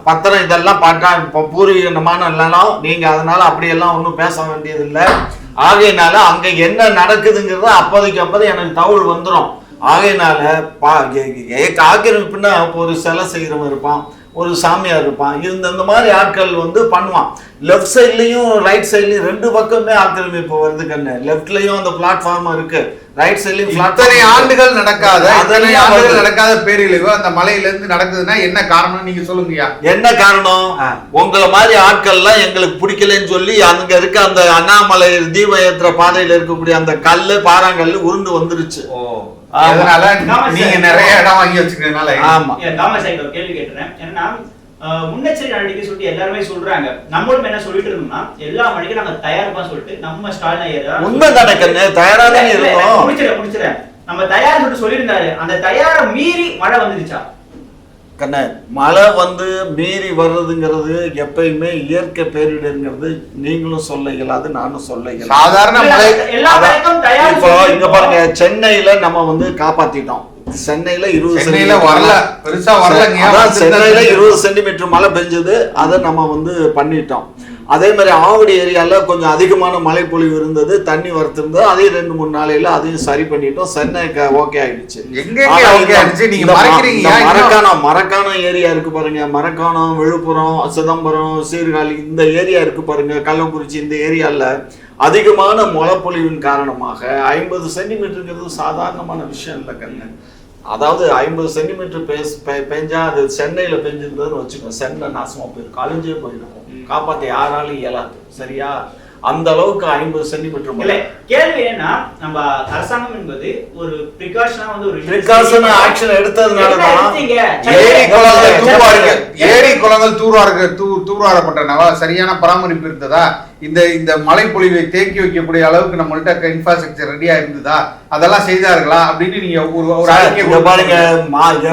பத்திரம் இதெல்லாம் பட்டா பூர்வீகமான இல்லைனாலும் நீங்க அதனால அப்படியெல்லாம் ஒன்றும் பேச வேண்டியது இல்லை. ஆகையினால அங்க என்ன நடக்குதுங்கிறத அப்போதைக்கு எனக்கு தகவல் வந்துடும். ஆகையினால ஆக்கிரமிப்புன்னா ஒரு சிலை செய்கிறவன் இருப்பான், ஒரு சாமியார் இருப்பான், இந்த மாதிரி ஆட்கள் வந்து பண்ணுவான். லெஃப்ட் சைட்லயும் ரைட் சைட்லயும் 2 பக்கமே ஆக்கிரமிப்பு வருது கண்ணு. லெஃப்ட்லயும் அந்த பிளாட்ஃபார்ம் இருக்கு, ரைட் சைட்லயும் ஆண்டுகள் நடக்காத பேரழிவு அந்த மலையில இருந்து நடக்குதுன்னா என்ன காரணம் நீங்க சொல்லுங்கயா? என்ன காரணம்? உங்களை மாதிரி ஆட்கள்லாம் எங்களுக்கு பிடிக்கலன்னு சொல்லி அங்க இருக்க அந்த அண்ணாமலை தீப ஏற்ற பாதையில இருக்கக்கூடிய அந்த கல்லு பாறாங்கல்லு உருண்டு வந்துருச்சு. அதனால நீங்க நிறைய இடம் வாங்கி வச்சுக்கிறதுனால. ஆமா, கேள்வி கேட்டுறேன். ஏன்னா முன்னெச்சரிக்கை நடவடிக்கை சொல்லிட்டு எல்லாருமே சொல்றாங்க. நம்மளும் என்ன சொல்லிட்டு இருந்தோம்னா எல்லா மணிக்கும் நாங்க தயாரிப்பா சொல்லிட்டு நம்ம ஸ்டாலின் உண்மைதானே கண்ணு, தயாராக இருக்கோம். முடிச்சிடறேன். நம்ம தயார் சொல்லியிருந்தாரு, அந்த தயார மீறி மழை வந்துருச்சா கண்ணு? மழை வந்து மீறி வர்றதுங்கிறது எப்பயுமே இயற்கை பேரிடருங்கிறது நீங்களும் சொல்ல இயலாது, நானும் சொல்ல இயலாது. சாதாரண மழை. இப்போ இங்க பாருங்க, சென்னையில நம்ம வந்து காப்பாத்திட்டோம். சென்னையில 20 சென்டிமீட்டர் மழை பெஞ்சது, அதை நம்ம வந்து பண்ணிட்டோம். அதே மாதிரி ஆவடி ஏரியால கொஞ்சம் அதிகமான மழை பொழிவு இருந்தது, தண்ணி வரத்திருந்தது, அதே 2-3 நாளையில அதையும் சரி பண்ணிட்டோம். சென்னை ஓகே ஆயிடுச்சு. மரக்காணம் ஏரியா இருக்கு பாருங்க, மரக்காணம், விழுப்புரம், சிதம்பரம், சீர்காழி, இந்த ஏரியா இருக்கு பாருங்க, கள்ளக்குறிச்சி, இந்த ஏரியால அதிகமான மழைப்பொழிவின் காரணமாக 50 சென்டிமீட்டருங்கிறது சாதாரணமான விஷயம் இல்லை கண்ணு. அதாவது 50 சென்டிமீட்டர் பெஞ்சா அது சென்னையில பெஞ்சிருந்ததுன்னு வச்சுக்கோங்க, சென்னை நாசமா போயிருக்கும், அழிஞ்சே போயிருக்கும், காப்பாற்ற யாராலும் இயலாது. சரியா? அந்த அளவுக்கு 50 சென்டிமீட்டர் இல்ல. கேள்வி என்ன, நம்ம அரசாங்கம் என்பது ஒரு பிரிகாஷனா வந்து ஒரு பிரிகாஷன் ஆக்ஷன் எடுத்ததுனால தான் ஏரி குளங்கள் தூர்வாரப்பட்டனவா, சரியான பராமரிப்பு இருந்ததா, இந்த மழை பொழிவை தேக்கி வைக்கக்கூடிய அளவுக்கு நம்மள்ட்ட இன்ஃப்ராஸ்ட்ரக்சர் ரெடியா இருந்ததா, அதெல்லாம் செய்தார்களா அப்படின்னு நீங்க ஒரு அறிக்கை பாருங்க.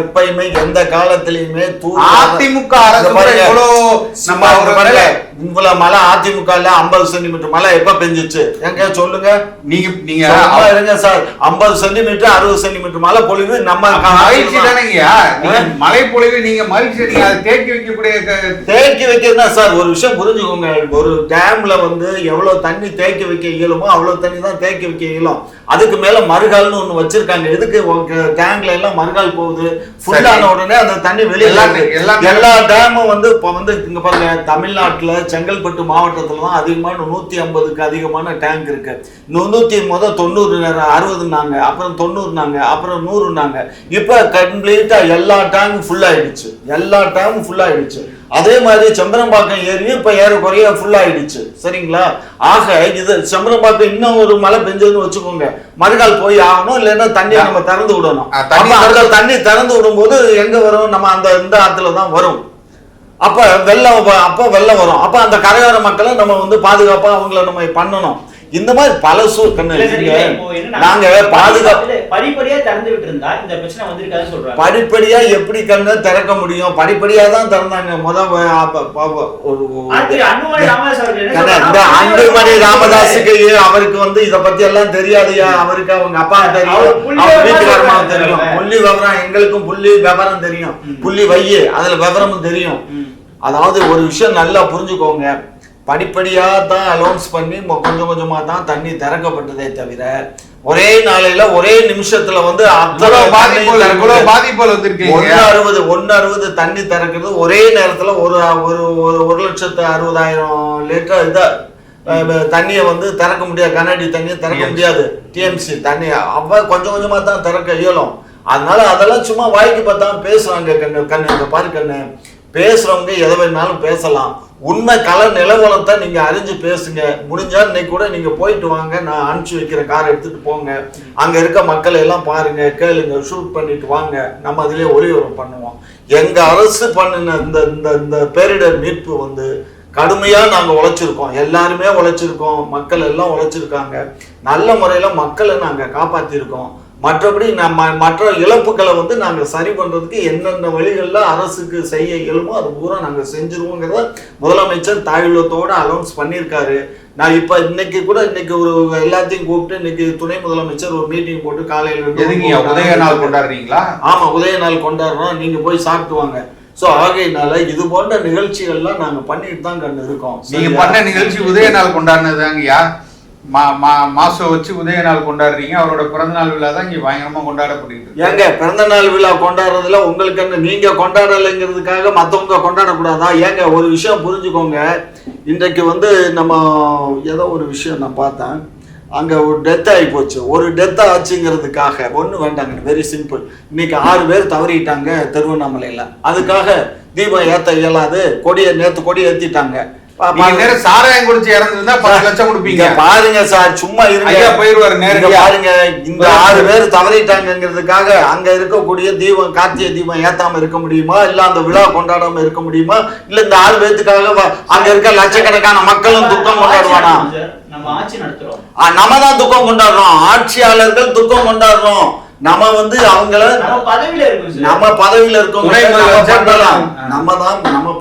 எப்பயுமே எந்த காலத்திலயுமே அதிமுக அரசு இவ்வளவு மழை அதிமுக 50 சென்டிமீட்டர் மழை எப்ப பெஞ்சிச்சு எங்க சொல்லுங்க? நீங்க இருங்க சார், 50 சென்டிமீட்டர் 60 சென்டிமீட்டர் மழை பொழிவு நம்ம மகிழ்ச்சி தானேங்கய்யா. மழை பொழிவு நீங்க மகிழ்ச்சி, நீங்க அதை தேக்கி வைக்கக்கூடிய தேக்கி வைக்கிறதா சார். ஒரு விஷயம் புரிஞ்சுக்கோங்க, ஒரு டேம்ல வந்து எவ்வளவு தண்ணி தேக்கி வைக்க இயலுமோ அவ்வளவு தண்ணி தான் தேக்கி வைக்க இயலும். அதுக்கு மேல மறுகால்னு ஒண்ணு வச்சிருக்காங்க. எதுக்கு டேங்க்ல எல்லாம் மறுகால் போகுது? ஃபுல்லான உடனே அந்த தண்ணி வெளியே எல்லா டேமும் வந்து இப்ப வந்து இங்க பாருங்க, தமிழ்நாட்டுல செங்கல்பட்டு மாவட்டத்துல தான் அதிகமான 150க்கு அதிகமான டேங்க் இருக்கு. 90 90 60நாங்க, அப்புறம் 90நாங்க, அப்புறம் 100நாங்க. இப்ப கம்ப்ளீட்டா எல்லா டேங்கும் ஃபுல் ஆயிடுச்சு, எல்லா டேமும் ஃபுல் ஆயிடுச்சு. அதே மாதிரி செம்பரம்பாக்கம் ஏரியும் இப்ப ஏறக்குறைய ஃபுல் ஆயிடுச்சு. சரிங்களா? ஆக இது செம்பரம்பாக்கம் இன்னும் ஒரு மழை பெஞ்சதுன்னு வச்சுக்கோங்க, மறுகால் போய் ஆகணும், இல்லைன்னா தண்ணியை நம்ம திறந்து விடணும். தண்ணி திறந்து விடும் போது எங்க வரும்? நம்ம இந்த ஆத்துல தான் வரும். அப்ப வெள்ளம் வரும். அப்ப அந்த கரையோர மக்களை நம்ம வந்து பாதுகாப்பா அவங்கள நம்ம பண்ணணும். இந்த மாதிரி பல நாங்க பாதுகாப்பு படிப்படியா திறந்து விட்டு இருந்தா இந்த பிரச்சனை வந்திருக்காதுன்னு சொல்றாங்க. படிப்படியா எப்படி கண்ணு திறக்க முடியும்? படிப்படியா தான் திறந்தாங்க. அன்புமணி ராமதாஸுக்கு அவருக்கு வந்து இத பத்தி எல்லாம் தெரியாதுயா. அவருக்கு அவங்க அப்பா தெரியும், அவங்க வீட்டுக்காரமா தெரியும். புள்ளி விவரம் எங்களுக்கும் புள்ளி விவரம் தெரியும். புள்ளி வையே அதுல விவரமும் தெரியும். அதாவது ஒரு விஷயம் நல்லா புரிஞ்சுக்கோங்க, படிப்படியா தான் அலௌன்ஸ் பண்ணி கொஞ்சம் கொஞ்சமா தான் தண்ணி திறக்கப்பட்டதே தவிர ஒரே நாளையில ஒரே நிமிஷத்துல வந்து 160 தண்ணி திறக்கிறது ஒரே நேரத்துல ஒரு 1,60,60,000 லிட்டர் இத தண்ணியை வந்து திறக்க முடியாது. கனடி தண்ணியை திறக்க முடியாது. டிஎம்சி தண்ணி அவ கொஞ்சம் கொஞ்சமா தான் திறக்க இயலும். அதனால அதெல்லாம் சும்மா வாய்க்கு பார்த்தா பேசுறாங்க. கண்ணு பாரு கண்ணு, பேசுறவங்க எதை வேணாலும் பேசலாம். உண்மை கல நிலவரத்தை நீங்க அறிஞ்சு பேசுங்க. முடிஞ்சா இன்னைக்கு கூட நீங்க போயிட்டு வாங்க, நான் அனுப்பிச்சு வைக்கிற காரை எடுத்துட்டு போங்க, அங்க இருக்க மக்களை எல்லாம் பாருங்க, கேளுங்க, ஷூட் பண்ணிட்டு வாங்க, நம்ம அதுலயே ஒளிவரம் பண்ணுவோம். எங்க அரசு பண்ணின இந்த பேரிடர் மீட்பு வந்து கடுமையா நாங்க உழைச்சிருக்கோம், எல்லாருமே உழைச்சிருக்கோம், மக்கள் எல்லாம் உழைச்சிருக்காங்க. நல்ல முறையில மக்களை நாங்க காப்பாத்திருக்கோம். மற்றபடி நம்ம மற்ற இழப்புகளை வந்து நாங்க சரி பண்றதுக்கு என்னென்ன வழிகள்ல அரசுக்கு செய்ய இயலுமோ அது பூரா நாங்க செஞ்சிருவோங்கிறத முதலமைச்சர் தாழ்வுலத்தோட அனௌன்ஸ் பண்ணியிருக்காரு. நான் இப்ப இன்னைக்கு ஒரு எல்லாத்தையும் கூப்பிட்டு இன்னைக்கு துணை முதலமைச்சர் ஒரு மீட்டிங் போட்டு காலையில உதய நாள் கொண்டாடுறீங்களா? ஆமா, உதய நாள் கொண்டாடுறோம், நீங்க போய் சாப்பிட்டு வாங்க. சோ ஆகையினால இது போன்ற நிகழ்ச்சிகள்லாம் நாங்க பண்ணிட்டு தான் கண்டு இருக்கோம். நீங்க பண்ண நிகழ்ச்சி உதய நாள் கொண்டாடுனதாங்கய்யா. மாசம் வச்சு உதய நாள் கொண்டாடுறீங்க, அவரோட பிறந்த நாள் விழா தான் இங்க பயங்கரமா கொண்டாடப்படுகிறது. ஏங்க பிறந்த நாள் விழா கொண்டாடுறதுல உங்களுக்கு என்ன, நீங்க கொண்டாடலைங்கிறதுக்காக மத்தவங்க கொண்டாடக்கூடாதா? ஏங்க ஒரு விஷயம் புரிஞ்சுக்கோங்க, இன்றைக்கு வந்து நம்ம ஏதோ ஒரு விஷயம் நான் பார்த்தேன், அங்க ஒரு டெத் ஆகி போச்சு. ஒரு டெத் ஆச்சுங்கிறதுக்காக ஒண்ணு வேண்டாங்க, வெரி சிம்பிள். இன்னைக்கு 6 பேர் தவறிட்டாங்க திருவண்ணாமலையில, அதுக்காக தீபம் ஏத்த இயலாது, நேத்து கொடி ஏத்திட்டாங்க. சாராயம் குடிச்சு இறந்துருந்தா 10 லட்சம் கொடுப்பீங்க. பாருங்க சார், சும்மா இருங்க, போயிருவாரு நேரடியா. பாருங்க, இந்த 6 பேர் தவறிட்டாங்கிறதுக்காக அங்க இருக்கக்கூடிய தீபம், கார்த்திகை தீபம் ஏத்தாம இருக்க முடியுமா? இல்ல அந்த விழா கொண்டாடாம இருக்க முடியுமா? இல்ல இந்த 6 பேத்துக்காக அங்க இருக்க லட்சக்கணக்கான மக்களும் துக்கம் கொண்டாடுவானா? நம்ம தான் துக்கம் கொண்டாடுறோம், ஆட்சியாளர்கள் துக்கம் கொண்டாடுறோம். நம்ம வந்து அவங்கள நம்ம பதவியில இருக்கோம், நம்ம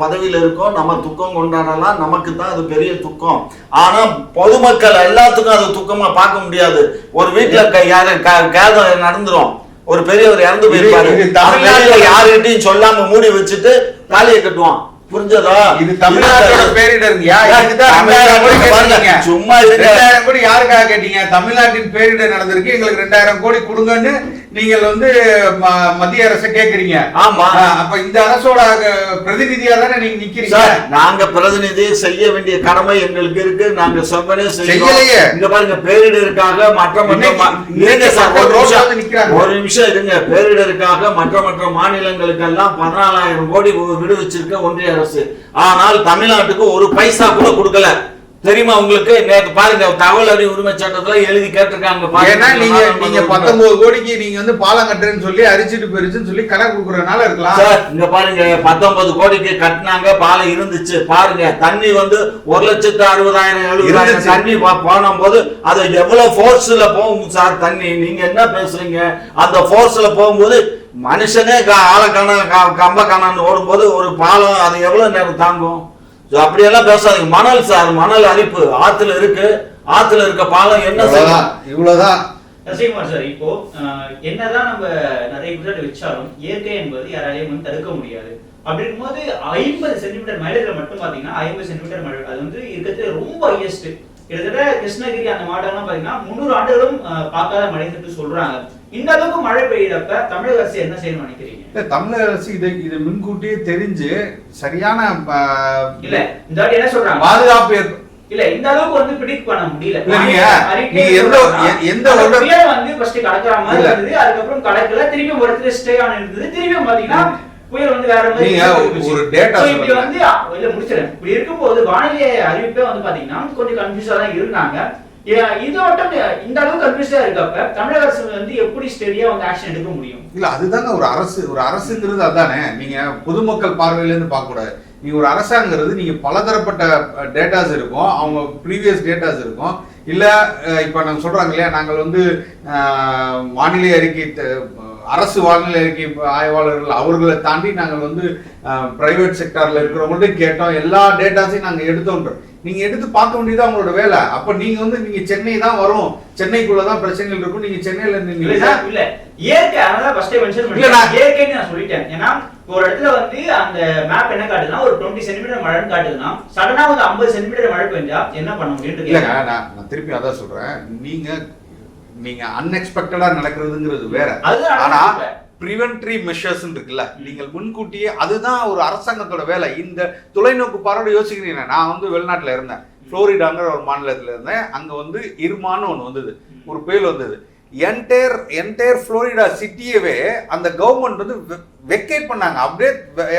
பதவியில இருக்கோம், நம்ம துக்கம் கொண்டாடலாம், நமக்கு தான் அது பெரிய துக்கம். ஆனா பொதுமக்கள் எல்லாத்துக்கும் அது துக்கமா பார்க்க முடியாது. ஒரு வீட்டுல நடந்துரும், ஒரு பெரியவர் இறந்து போயிருப்பாரு, யாருகிட்டையும் சொல்லாம மூடி வச்சுட்டு தாலியை கட்டுவான். புரிஞ்சதா? இது தமிழ்நாட்டோட பேரிடருங்கயா. சும்மா 2000 கோடி யாருக்காக கேட்டீங்க? தமிழ்நாட்டின் பேரிடர் நடந்திருக்கு, எங்களுக்கு 2000 கோடி கொடுங்கன்னு நீங்கள் வந்து மத்திய அரசை கேக்குறீங்க. ஆமா. அப்ப இந்த அரசோட பிரதிநிதியா தானே நீங்க நிக்கிறீங்க. நாங்க பிரதிநிதி செய்ய வேண்டிய கடமை எங்களுக்கு இருக்கு. நாங்க செவ்வனே செய்யலையே. இங்க பாருங்க, பேரிடருக்காக ஒரு நிமிஷம் இருங்க. பேரிடருக்காக மற்ற மாநிலங்களுக்கெல்லாம் 14,000 கோடி விடுவிச்சிருக்க ஒன்றிய அரசு. ஆனால் தமிழ்நாட்டுக்கு ஒரு பைசா கூட கொடுக்கல. தெரியுமா உங்களுக்கு? நேற்று பாருங்க, தகவல் அறிவு உரிமை சட்டத்துல எழுதி கேட்டிருக்காங்க. ஏன்னா நீங்க 19 கோடிக்கு நீங்க வந்து பாலம் கட்டுறேன்னு சொல்லி அரிச்சிட்டு போயிருச்சுன்னு சொல்லி கணக்கு கொடுக்கறதுனால இருக்கலாம். சார் இங்க பாருங்க, 19 கோடிக்கு கட்டினாங்க, பாலம் இருந்துச்சு. பாருங்க, தண்ணி வந்து 1,60,000 தண்ணி போன போது அது எவ்வளவு போர்ஸ்ல போகும் சார் தண்ணி. நீங்க என்ன பேசுறீங்க? அந்த போர்ஸ்ல போகும்போது மனுஷனே கம்ப காணான்னு ஓடும்போது ஒரு பாலம் அது எவ்வளவு நேரம் தாங்கும்? அப்படியெல்லாம் பேசாதீங்க. மணல் சார், மணல் அரிப்பு ஆத்துல இருக்கு. ஆத்துல இருக்க பாலம் என்ன செய்யலாம்? இவ்வளவுதான். ரசிகுமார் சார், இப்போ என்னதான் நம்ம நிறைய குற்றத்தை வச்சாலும் இயற்கை என்பது யாராலையும் வந்து தடுக்க முடியாது. அப்படி இருக்கும்போது 50 சென்டிமீட்டர் மழையில மட்டும் பாத்தீங்கன்னா 50 சென்டிமீட்டர் மழை அது வந்து இருக்கிறது ரொம்ப ஹையஸ்ட். கிட்டத்தட்ட கிருஷ்ணகிரி அந்த மாவட்டம்லாம் பாத்தீங்கன்னா 300 ஆண்டுகளும் பார்க்காத மழை சொல்லிட்டு சொல்றாங்க. இந்த அளவுக்கு மழை பெய்யறப்ப தமிழக அரசு என்ன செய்யணும் நினைக்கிறீங்க? தமிழக அரசு இதை முன்கூட்டியே தெரிஞ்சு சரியான இல்ல இந்த வாட்டி என்ன சொல்றாங்க, பாதுகாப்பு இல்ல இந்த அளவுக்கு வந்து பிடிக் பண்ண முடியல. எந்த வந்து ஃபர்ஸ்ட் கடக்குற மாதிரி இருந்தது, அதுக்கப்புறம் கடக்கல, திருப்பி ஒரு இடத்துல ஸ்டே ஆன இருந்தது, திருப்பி பாத்தீங்கன்னா புயல் வந்து வேற மாதிரி ஒரு டேட்டா இப்படி வந்து இல்ல முடிச்சிடறேன். இப்படி இருக்கும்போது வானிலை அறிவிப்பே வந்து பாத்தீங்கன்னா கொஞ்சம் கன்ஃபியூஸா தான் இருந்தாங்க. இது மட்டும் இந்த அளவுக்கு கன்ஃபியூஸா இருக்கப்ப தமிழக அரசு வந்து எப்படி ஸ்டெடியா வந்து ஆக்ஷன் எடுக்க முடியும்? இல்ல அதுதாங்க ஒரு அரசுங்கிறது. அதானே நீங்க பொதுமக்கள் பார்வையில இருந்து பார்க்க கூடாது. நீங்க ஒரு அரசாங்கிறது நீங்க பலதரப்பட்ட டேட்டாஸ் இருக்கும், அவங்க ப்ரீவியஸ் டேட்டாஸ் இருக்கும். இல்ல இப்ப நாங்க சொல்றாங்க இல்லையா, நாங்கள் வந்து வானிலை அறிக்கை அரசு வானிலை அறிக்கை ஆய்வாளர்கள் அவர்களை தாண்டி நாங்கள் வந்து பிரைவேட் செக்டார்ல இருக்கிறவங்கள்ட்ட கேட்டோம். எல்லா டேட்டாஸையும் நாங்க எடுத்தோன்றோம். நீங்க எடுத்து பார்க்க வேண்டியது அவங்களோட வேலை. அப்ப நீங்க வந்து நீங்க சென்னை தான் வரும், சென்னைக்குள்ளதான் பிரச்சனைகள் இருக்கும், நீங்க சென்னையில இருந்தீங்கன்னா இல்ல இயற்கை. அதனால ஃபர்ஸ்ட் மென்ஷன் பண்ணேன், இயற்கைன்னு நான் சொல்லிட்டேன். ஏன்னா ஒரு இடத்துல வந்து அந்த மேப் என்ன காட்டுதுன்னா ஒரு 20 சென்டிமீட்டர் மழைன்னு காட்டுதுன்னா சடனா வந்து 50 சென்டிமீட்டர் மழை பெஞ்சா என்ன பண்ண முடியும்? இல்லங்க, நான் திருப்பி அதான் சொல்றேன். நீங்க அன்எக்ஸ்பெக்டடா நடக்கிறதுங்கிறது வேற. ஆனா பிரிவென்டரி மெஷர்ஸ் இருக்குல்ல, நீங்கள் முன்கூட்டியே, அதுதான் ஒரு அரசாங்கத்தோட வேலை. இந்த தொலைநோக்கு பார்வை யோசிக்கிறீங்க. நான் வந்து வெளிநாட்டுல இருந்தேன், புளோரிடாங்கிற ஒரு மாநிலத்துல இருந்தேன். அங்க வந்து இருமான்னு ஒண்ணு வந்தது, ஒரு புயல் வந்தது. என்டையர் புளோரிடா சிட்டியவே அந்த கவர்மெண்ட் வந்து வெக்கேட் பண்ணாங்க, அப்படியே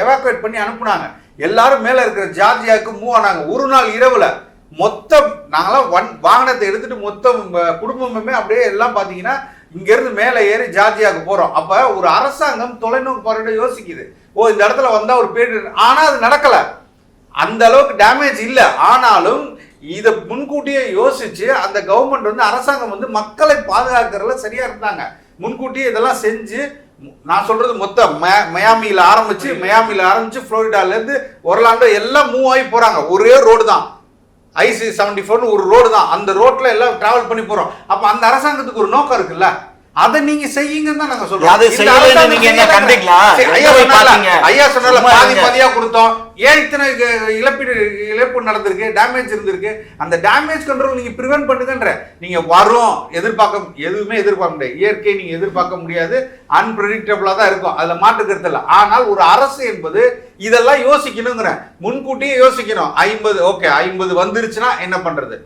எவாக்குவேட் பண்ணி அனுப்புனாங்க. எல்லாரும் மேல இருக்கிற ஜார்ஜியாவுக்கு மூவ் ஆனாங்க. ஒரு நாள் இரவுல மொத்தம் நாங்களாம் வாகனத்தை எடுத்துட்டு மொத்தம் குடும்பமே அப்படியே எல்லாம் பாத்தீங்கன்னா இங்க இருந்து மேல ஏறி ஜார்ஜியாவுக்கு போறோம். அப்ப ஒரு அரசாங்கம் தொலைநோக்கு பார்வையோட யோசிக்குது, ஓ இந்த இடத்துல வந்தா ஒரு பேரிடர். ஆனா அது நடக்கல, அந்த அளவுக்கு டேமேஜ் இல்ல. ஆனாலும் இதை முன்கூட்டியே யோசிச்சு அந்த கவர்மெண்ட் வந்து அரசாங்கம் வந்து மக்களை பாதுகாக்கிறதுல சரியா இருந்தாங்க. முன்கூட்டியே இதெல்லாம் செஞ்சு, நான் சொல்றது மொத்தம் மியாமியில ஆரம்பிச்சு புளோரிடால இருந்து ஒர்லாண்டோ எல்லாம் மூவ் ஆகி போறாங்க. ஒரே ரோடு தான், I-74 ஒரு ரோடு தான். அந்த ரோட்ல எல்லாம் டிராவல் பண்ணி போறோம். அப்ப அந்த அரசாங்கத்துக்கு ஒரு நோக்கம் இருக்குல்ல, அதை நீங்க செய்யுங்கன்னு தான் நாங்க சொல்றோம். ஐயா சொன்னால பாதியா கொடுத்தோம். ஏன் இத்தனை இழப்பு நடந்திருக்கு, டேமேஜ் இருந்திருக்கு. அந்த டேமேஜ் கண்ட்ரோல் நீங்க பிரிவென்ட் பண்ணுங்கன்ற. நீங்க வரும் எதுவுமே எதிர்பார்க்க முடியாது. இயற்கை நீங்க எதிர்பார்க்க முடியாது, அன்பிரடிக்டபிளா தான் இருக்கும், அதுல மாற்றுக்கிறது இல்லை. ஆனால் ஒரு அரசு என்பது இதெல்லாம் யோசிக்கணுங்கிற, முன்கூட்டியே யோசிக்கணும். 50 வந்துருச்சுன்னா என்ன பண்றது?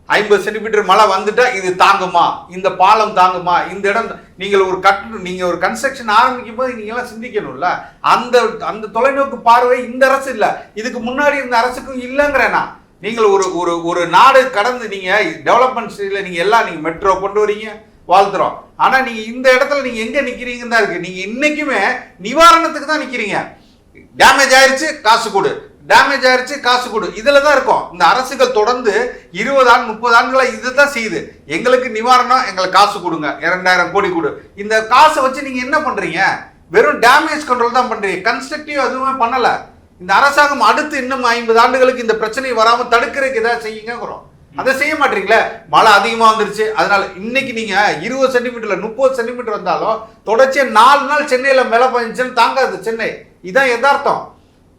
50 சென்டிமீட்டர் மழை வந்துட்டா இது தாங்குமா, இந்த பாலம் தாங்குமா, இந்த இடம். நீங்க ஒரு கன்ஸ்ட்ரக்ஷன் ஆரம்பிக்கும் போது நீங்க எல்லாம் சிந்திக்கணும்ல. அந்த தொலைநோக்கு பார்வை இந்த அரசு இல்ல, இதுக்கு முன்னாடி இந்த அரசுக்கும் இல்லைங்கிறேன்னா. நீங்கள் ஒரு நாடு கடந்து நீங்க டெவலப்மெண்ட் ஸ்டேஜ்ல நீங்க எல்லாம் நீங்க மெட்ரோ கொண்டு வரீங்க, வாழ்த்துறோம். ஆனா நீங்க இந்த இடத்துல நீங்க எங்க நிக்கிறீங்கன்னு தான் இருக்கு. நீங்க இன்னைக்குமே நிவாரணத்துக்கு தான் நிக்கிறீங்க. டேமேஜ் ஆயிருச்சு காசு கொடு, டேமேஜ் ஆயிருச்சு காசு கொடு, இதுல தான் இருக்கும். இந்த அரசுகள் தொடர்ந்து 20 ஆண்டு 30 ஆண்டுகளா இதுதான் செய்யுது. எங்களுக்கு நிவாரணம், எங்களுக்கு காசு கொடுங்க, 2000 கோடி கொடு. இந்த காசை வச்சு நீங்க என்ன பண்றீங்க? வெறும் டேமேஜ் கண்ட்ரோல் தான் பண்றீங்க, கன்ஸ்ட்ரக்டிவ் எதுவுமே பண்ணல. இந்த அரசாங்கம் அடுத்து இன்னும் 50 ஆண்டுகளுக்கு இந்த பிரச்சனை வராம தடுக்கிறதுக்கு ஏதாவது செய்யுங்கிறோம். அதை செய்ய மாட்டீங்களே. மழை அதிகமா வந்துருச்சு, அதனால இன்னைக்கு நீங்க 20 சென்டிமீட்டர்ல 30 சென்டிமீட்டர் வந்தாலும் தொடர்ச்சியா 4 நாள் சென்னையில மழை பெஞ்சுன்னு தாங்காது சென்னை. இதான் யதார்த்தம்.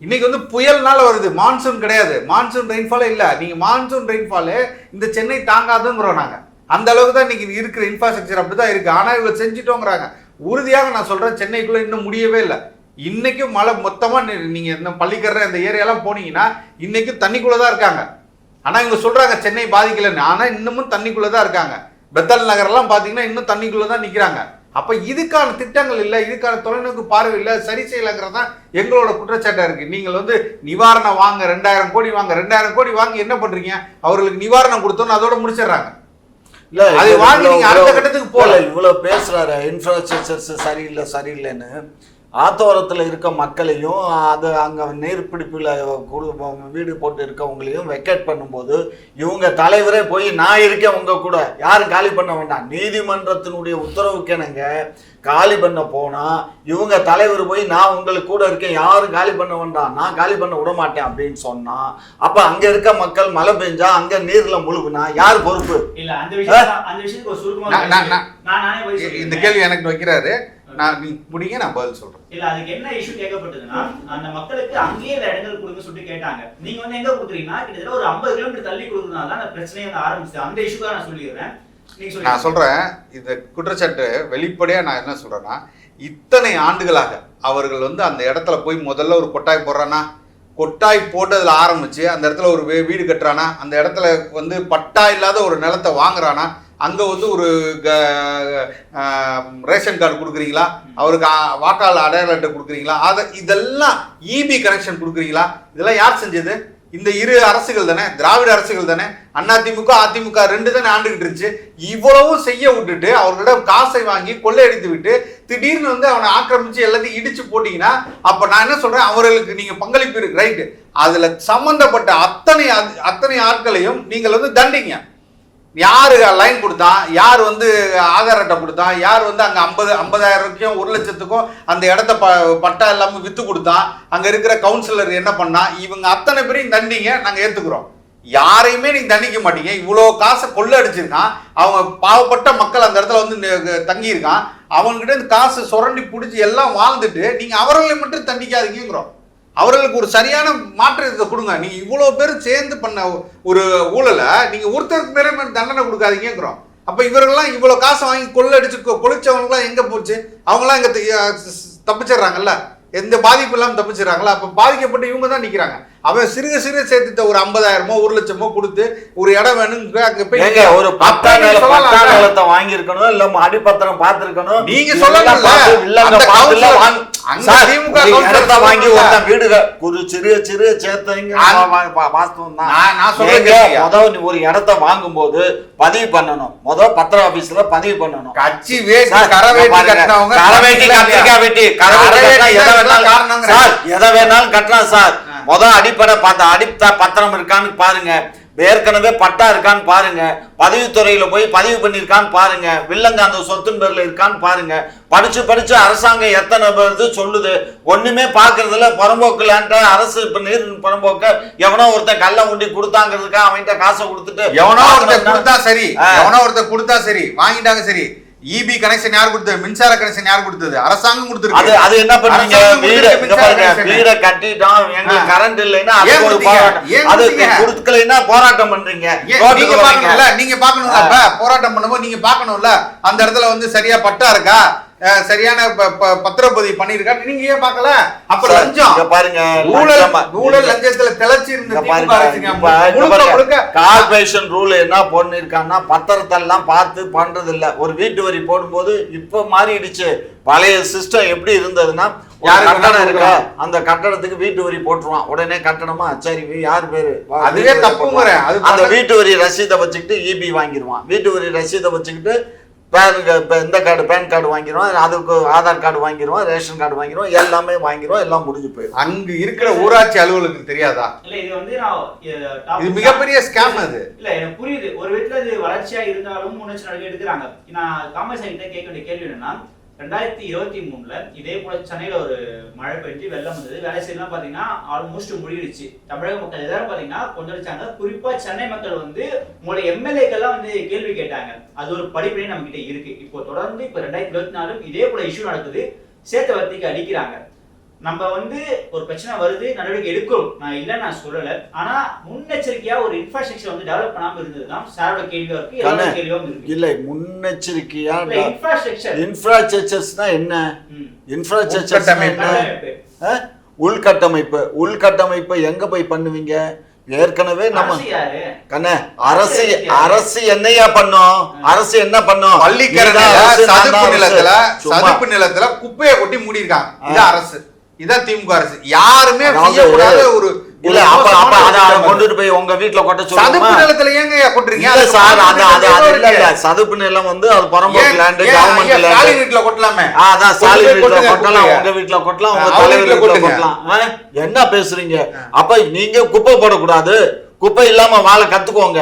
இன்னைக்கு வந்து புயல்னால வருது, மான்சூன் கிடையாது. மான்சூன் ரெயின்ஃபாலே இல்லை. நீங்கள் மான்சூன் ரெயின்ஃபாலே இந்த சென்னை தாங்காதுங்கிறோம் நாங்கள். அந்த அளவுக்கு தான் இன்னைக்கு இருக்கிற இன்ஃப்ராஸ்ட்ரக்சர் அப்படி தான் இருக்குது. ஆனால் இவங்க செஞ்சுட்டோங்கிறாங்க. உறுதியாக நான் சொல்கிறேன், சென்னைக்குள்ளே இன்னும் முடியவே இல்லை. இன்றைக்கும் மழை மொத்தமாக நீங்கள் இந்த பள்ளிக்கரை இந்த ஏரியாலாம் போனீங்கன்னா இன்றைக்கும் தண்ணிக்குள்ளே தான் இருக்காங்க. ஆனால் இவங்க சொல்கிறாங்க சென்னை பாதிக்கலைன்னு. ஆனால் இன்னமும் தண்ணிக்குள்ளே தான் இருக்காங்க. பெத்தல் நகரெல்லாம் பார்த்தீங்கன்னா இன்னும் தண்ணிக்குள்ளே தான் நிற்கிறாங்க. அப்போ இதுக்கான திட்டங்கள் இல்லை, இதுக்கான தொலைநோக்கு பார்வை இல்லை, சரி செய்யலைங்கிறது தான் எங்களோட குற்றச்சாட்டாக இருக்குது. நீங்கள் வந்து நிவாரணம் வாங்க, 2000 கோடி வாங்க, 2000 கோடி வாங்கி என்ன பண்ணுறீங்க? அவர்களுக்கு நிவாரணம் கொடுத்தோன்னு அதோட முடிச்சிடுறாங்க. இல்லை அது வாங்கி நீங்கள் அடுத்த கட்டத்துக்கு போகல. இவ்வளோ பேசுகிறாரு இன்ஃப்ராஸ்ட்ரக்சர்ஸ் சரியில்லைன்னு. ஆத்தோரத்தில் இருக்க மக்களையும் அது அங்கே நீர்பிடிப்பில் வீடு போட்டு இருக்கவங்களையும் வெக்கேட் பண்ணும்போது இவங்க தலைவரே போய் நான் இருக்கேன் உங்க கூட, யாரும் காலி பண்ண வேண்டாம், நீதிமன்றத்தினுடைய உத்தரவுக்கு என்னங்க காலி பண்ண போனால் இவங்க தலைவர் போய் நான் உங்களுக்கு கூட இருக்கேன், யாரும் காலி பண்ண வேண்டாம், நான் காலி பண்ண விட மாட்டேன் அப்படின்னு சொன்னால் அப்போ அங்கே இருக்க மக்கள் மழை பெஞ்சா அங்கே நீரில் முழுகுனா யார் பொறுப்பு? இந்த கேள்வி எனக்கு வைக்கிறாரு. நான் நீ முடிங்க, நான் பதில் சொல்றேன். இல்ல அதுக்கு என்ன இஷ்யூ கேட்கப்பட்டதுன்னா, அந்த மக்களுக்கு அங்கேயே இடங்கள் கொடுங்க சொல்லிட்டு கேட்டாங்க. நீங்க வந்து எங்க கொடுக்குறீங்கன்னா கிட்டத்தட்ட ஒரு 50 கிலோமீட்டர் தள்ளி கொடுக்கறதுனால தான் அந்த பிரச்சனையை வந்து ஆரம்பிச்சு. அந்த இஷ்யூ தான் நான் சொல்லிடுறேன். நான் சொல்றேன், இந்த குற்றச்சாட்டு வெளிப்படையா நான் என்ன சொல்றேன்னா, இத்தனை ஆண்டுகளாக அவர்கள் வந்து அந்த இடத்துல போய் முதல்ல ஒரு கொட்டாய் போடுறானா, கொட்டாய் போட்டதுல ஆரம்பிச்சு அந்த இடத்துல ஒரு வீடு கட்டுறானா, அந்த இடத்துல வந்து பட்டா இல்லாத ஒரு நிலத்தை வாங்குறானா, அங்கே வந்து ஒரு ரேஷன் கார்டு கொடுக்குறீங்களா, அவருக்கு வாக்காளர் அடையாள அட்டை கொடுக்குறீங்களா, இதெல்லாம் இபி கனெக்ஷன் கொடுக்குறீங்களா? இதெல்லாம் யார் செஞ்சது? இந்த இரு அரசுகள் தானே, திராவிட அரசுகள் தானே. அதிமுக அதிமுக 2 தானே ஆண்டுகிட்டு இருந்துச்சு. இவ்வளவும் செய்ய விட்டுட்டு அவர்களிடம் காசை வாங்கி கொள்ளையடித்து விட்டு திடீர்னு வந்து அவனை ஆக்கிரமிச்சு எல்லாத்தையும் இடிச்சு போட்டீங்கன்னா அப்ப நான் என்ன சொல்றேன், அவர்களுக்கு நீங்க பங்களிப்பு இருக்கு, ரைட்டு. அதுல சம்பந்தப்பட்ட அத்தனை ஆட்களையும் நீங்கள் வந்து தண்டிங்க. யாரு லைன் கொடுத்தா, யார் வந்து ஆதார் அட்டை கொடுத்தா, யார் வந்து அங்கே 50,000 1 லட்சத்துக்கும் அந்த இடத்த பட்டா இல்லாமல் விற்று கொடுத்தா, அங்கே இருக்கிற கவுன்சிலர் என்ன பண்ணா, இவங்க அத்தனை பேரையும் தண்டிங்க, நாங்கள் ஏற்றுக்குறோம். யாரையுமே நீங்க தண்டிக்க மாட்டீங்க. இவ்வளோ காசை கொள்ளை அடிச்சிருக்கான், அவங்க பாவப்பட்ட மக்கள் அந்த இடத்துல வந்து தங்கியிருக்கான், அவங்ககிட்ட இந்த காசு சுரண்டி பிடிச்சி எல்லாம் வாழ்ந்துட்டு நீங்கள் அவர்களை மட்டும் தண்டிக்காதீங்கிறோம். அவர்களுக்கு ஒரு சரியான மாற்றத்தை கொடுங்க. நீங்க இவ்வளவு பேர் சேர்ந்து பண்ண ஒரு ஊழலை நீங்க ஒருத்தருக்கு பேரே தண்டனை கொடுக்காதீங்கிறோம். அப்ப இவர்கள்லாம் இவ்வளவு காசை வாங்கி கொள்ளடிச்சு கொளிச்சவங்களாம் எங்க போச்சு? அவங்களாம் இங்க தப்பிச்சிடுறாங்கல்ல, எந்த பாதிப்பு இல்லாமல் தப்பிச்சிடறாங்களா? அப்ப பாதிக்கப்பட்டு இவங்க தான் நிக்கிறாங்க. அவன் சிறுக சேர்த்து ஒரு 50,000 1 லட்சமோ கொடுத்து ஒரு இடம் வேணுங்க அங்க போய் ஒரு 10 நிலத்தை வாங்கி இருக்கணும், இல்ல அடிப்பத்திரம் பார்த்திருக்கணும். நீங்க சொல்லலாம் வாங்கி வீடு ஒரு சிறு சேர்த்தீங்க வாஸ்தவம் தான். ஒரு இடத்த வாங்கும் போது பதிவு பண்ணணும், முதல் பத்திர ஆபீஸ்ல பதிவு பண்ணணும். கட்சி எதை வேணாலும் கட்டலாம் சார். முதல் அடிப்படை பத்திரம் இருக்கான்னு பாருங்க, ஏற்கனவே பட்டா இருக்கான்னு பாருங்க, பதிவுத்துறையில போய் பதிவு பண்ணிருக்கான்னு பாருங்க, வில்லங்க அந்த சொத்தின் பேர்ல இருக்கான்னு பாருங்க. படிச்சு அரசாங்கம் எத்தனை பேர் சொல்லுது, ஒண்ணுமே பாக்குறதுல. புறம்போக்குலான்ட்ட அரசு இப்ப நீர் புறம்போக்க எவனோ ஒருத்தன் கல்ல உண்டி கொடுத்தாங்கிறதுக்காக அவன்கிட்ட காசை கொடுத்துட்டு எவனோ ஒருத்தர் கொடுத்தா சரி வாங்கிட்டாங்க. சரி, இபி கனெக்ஷன் யார் கொடுத்தது? மின்சார கனெக்ஷன் யார் கொடுத்தது? அரசாங்கம் கொடுத்துருக்கு. அது என்ன பண்ணுவீங்க? வீட கட்டிட்டோம், எங்களுக்கு கரண்ட் இல்லைன்னா அது கொடுக்கலைன்னா போராட்டம் பண்றீங்க. நீங்க பாக்கணும்ல, போராட்டம் பண்ணும்போது நீங்க பாக்கணும்ல அந்த இடத்துல வந்து சரியா பட்டா இருக்கா, சரியான பத்திரப்பதிவு பண்ணிருக்கா, நீங்க ஏன் பார்க்கல? அப்ப லஞ்சம் பாருங்க, ஊழல் லஞ்சத்துல திளைச்சி இருந்த கார்பரேஷன் ரூல் என்ன பண்ணிருக்காங்கன்னா பத்திரத்தெல்லாம் பார்த்து பண்றது இல்ல. ஒரு வீட்டு வரி போடும்போது இப்ப மாறிடுச்சு. பழைய சிஸ்டம் எப்படி இருந்ததுன்னா, கட்டடம் இருக்கா, அந்த கட்டடத்துக்கு வீட்டு வரி போட்டுருவான், உடனே கட்டணமா சரி யார் பேரு, அதுவே தப்புங்கிற. அந்த வீட்டு வரி ரசீதை வச்சுக்கிட்டு இபி வாங்கிடுவான், வீட்டு வரி ரசீதை வச்சுக்கிட்டு இந்த கார்டு பேன் கார்டு வாங்கிடுவோம், அதுக்கு ஆதார் கார்டு வாங்கிடுவோம், ரேஷன் கார்டு வாங்கிடுவோம், எல்லாமே வாங்கிடுவோம், எல்லாம் முடிஞ்சு போயிடும். அங்க இருக்கிற ஊராட்சி அலுவலருக்கு தெரியாதா? இல்ல இது வந்து இது மிகப்பெரிய ஸ்கேம். அது இல்ல எனக்கு புரியுது. ஒரு வீட்டுல இது வளர்ச்சியா இருந்தாலும் முன்னெச்சரிக்கை நடவடிக்கை எடுக்கிறாங்க. நான் காமர்ஸ் கிட்ட கேட்க வேண்டிய கேள்வி என்னன்னா, 2023 இதே போல சென்னையில ஒரு மழை பெய்ஞ்சு வெள்ளம் வந்தது. வேலை செய்யலாம் பாத்தீங்கன்னா ஆல்மோஸ்ட் முடிஞ்சிடுச்சு. தமிழக மக்கள் எல்லாரும் பாத்தீங்கன்னா கொந்தளிச்சாங்க. குறிப்பா சென்னை மக்கள் வந்து உங்களுடைய எம்எல்ஏக்கெல்லாம் வந்து கேள்வி கேட்டாங்க. அது ஒரு படிப்படியே நம்ம கிட்ட இருக்கு. இப்போ தொடர்ந்து இப்ப 2024 இதே போல இஷ்யூ நடக்குது. சேத்தவர்த்திக்கு அடிக்கிறாங்க. நம்ம வந்து ஒரு பிரச்சனை வருது, நடவடிக்கை எடுக்கணும், நான் இல்ல நான் சொல்லல. ஆனா முன்னெச்சரிக்கையா ஒரு இன்ஃப்ராஸ்ட்ரக்சர் வந்து டெவலப் பண்ணாம இருந்ததுதான் சாரோட கேள்வியா இருக்கு, எல்லாரோட கேள்வியும் இருக்கு. இல்ல முன்னெச்சரிக்கையா இன்ஃப்ராஸ்ட்ரக்சர்னா என்ன? இன்ஃப்ராஸ்ட்ரக்சர் உள்கட்டமைப்பு எங்க போய் பண்ணுவீங்க? ஏற்கனவே நம்ம அரசு என்னையா பண்ணும்? அரசு என்ன பண்ணும்? சதுப்பு நிலத்துல குப்பையை கொட்டி மூடி இருக்காங்க. இதான் அரசு, இதான் திமுக அரசு. யாருமே ஒரு இல்ல அப்ப கொண்டுட்டு போய் உங்க வீட்டுல கொட்ட சொல்லுங்க. சதுப்பு நிலத்துல ஏங்க கொட்டுறீங்க? இல்ல சார், இல்ல சதுப்பு நிலம் வந்து அது பரம்பரை லேண்ட், கவர்மெண்ட் லேண்ட். வீட்டுல கொட்டலாமே. அதான் ஸ்டாலின் வீட்டுல கொட்டலாம், உங்க வீட்டுல கொட்டலாம், உங்க தலைவர் வீட்டுல கொட்டலாம். என்ன பேசுறீங்க? அப்ப நீங்க குப்பை போடக்கூடாது, குப்பை இல்லாம வாழ கத்துக்கோங்க.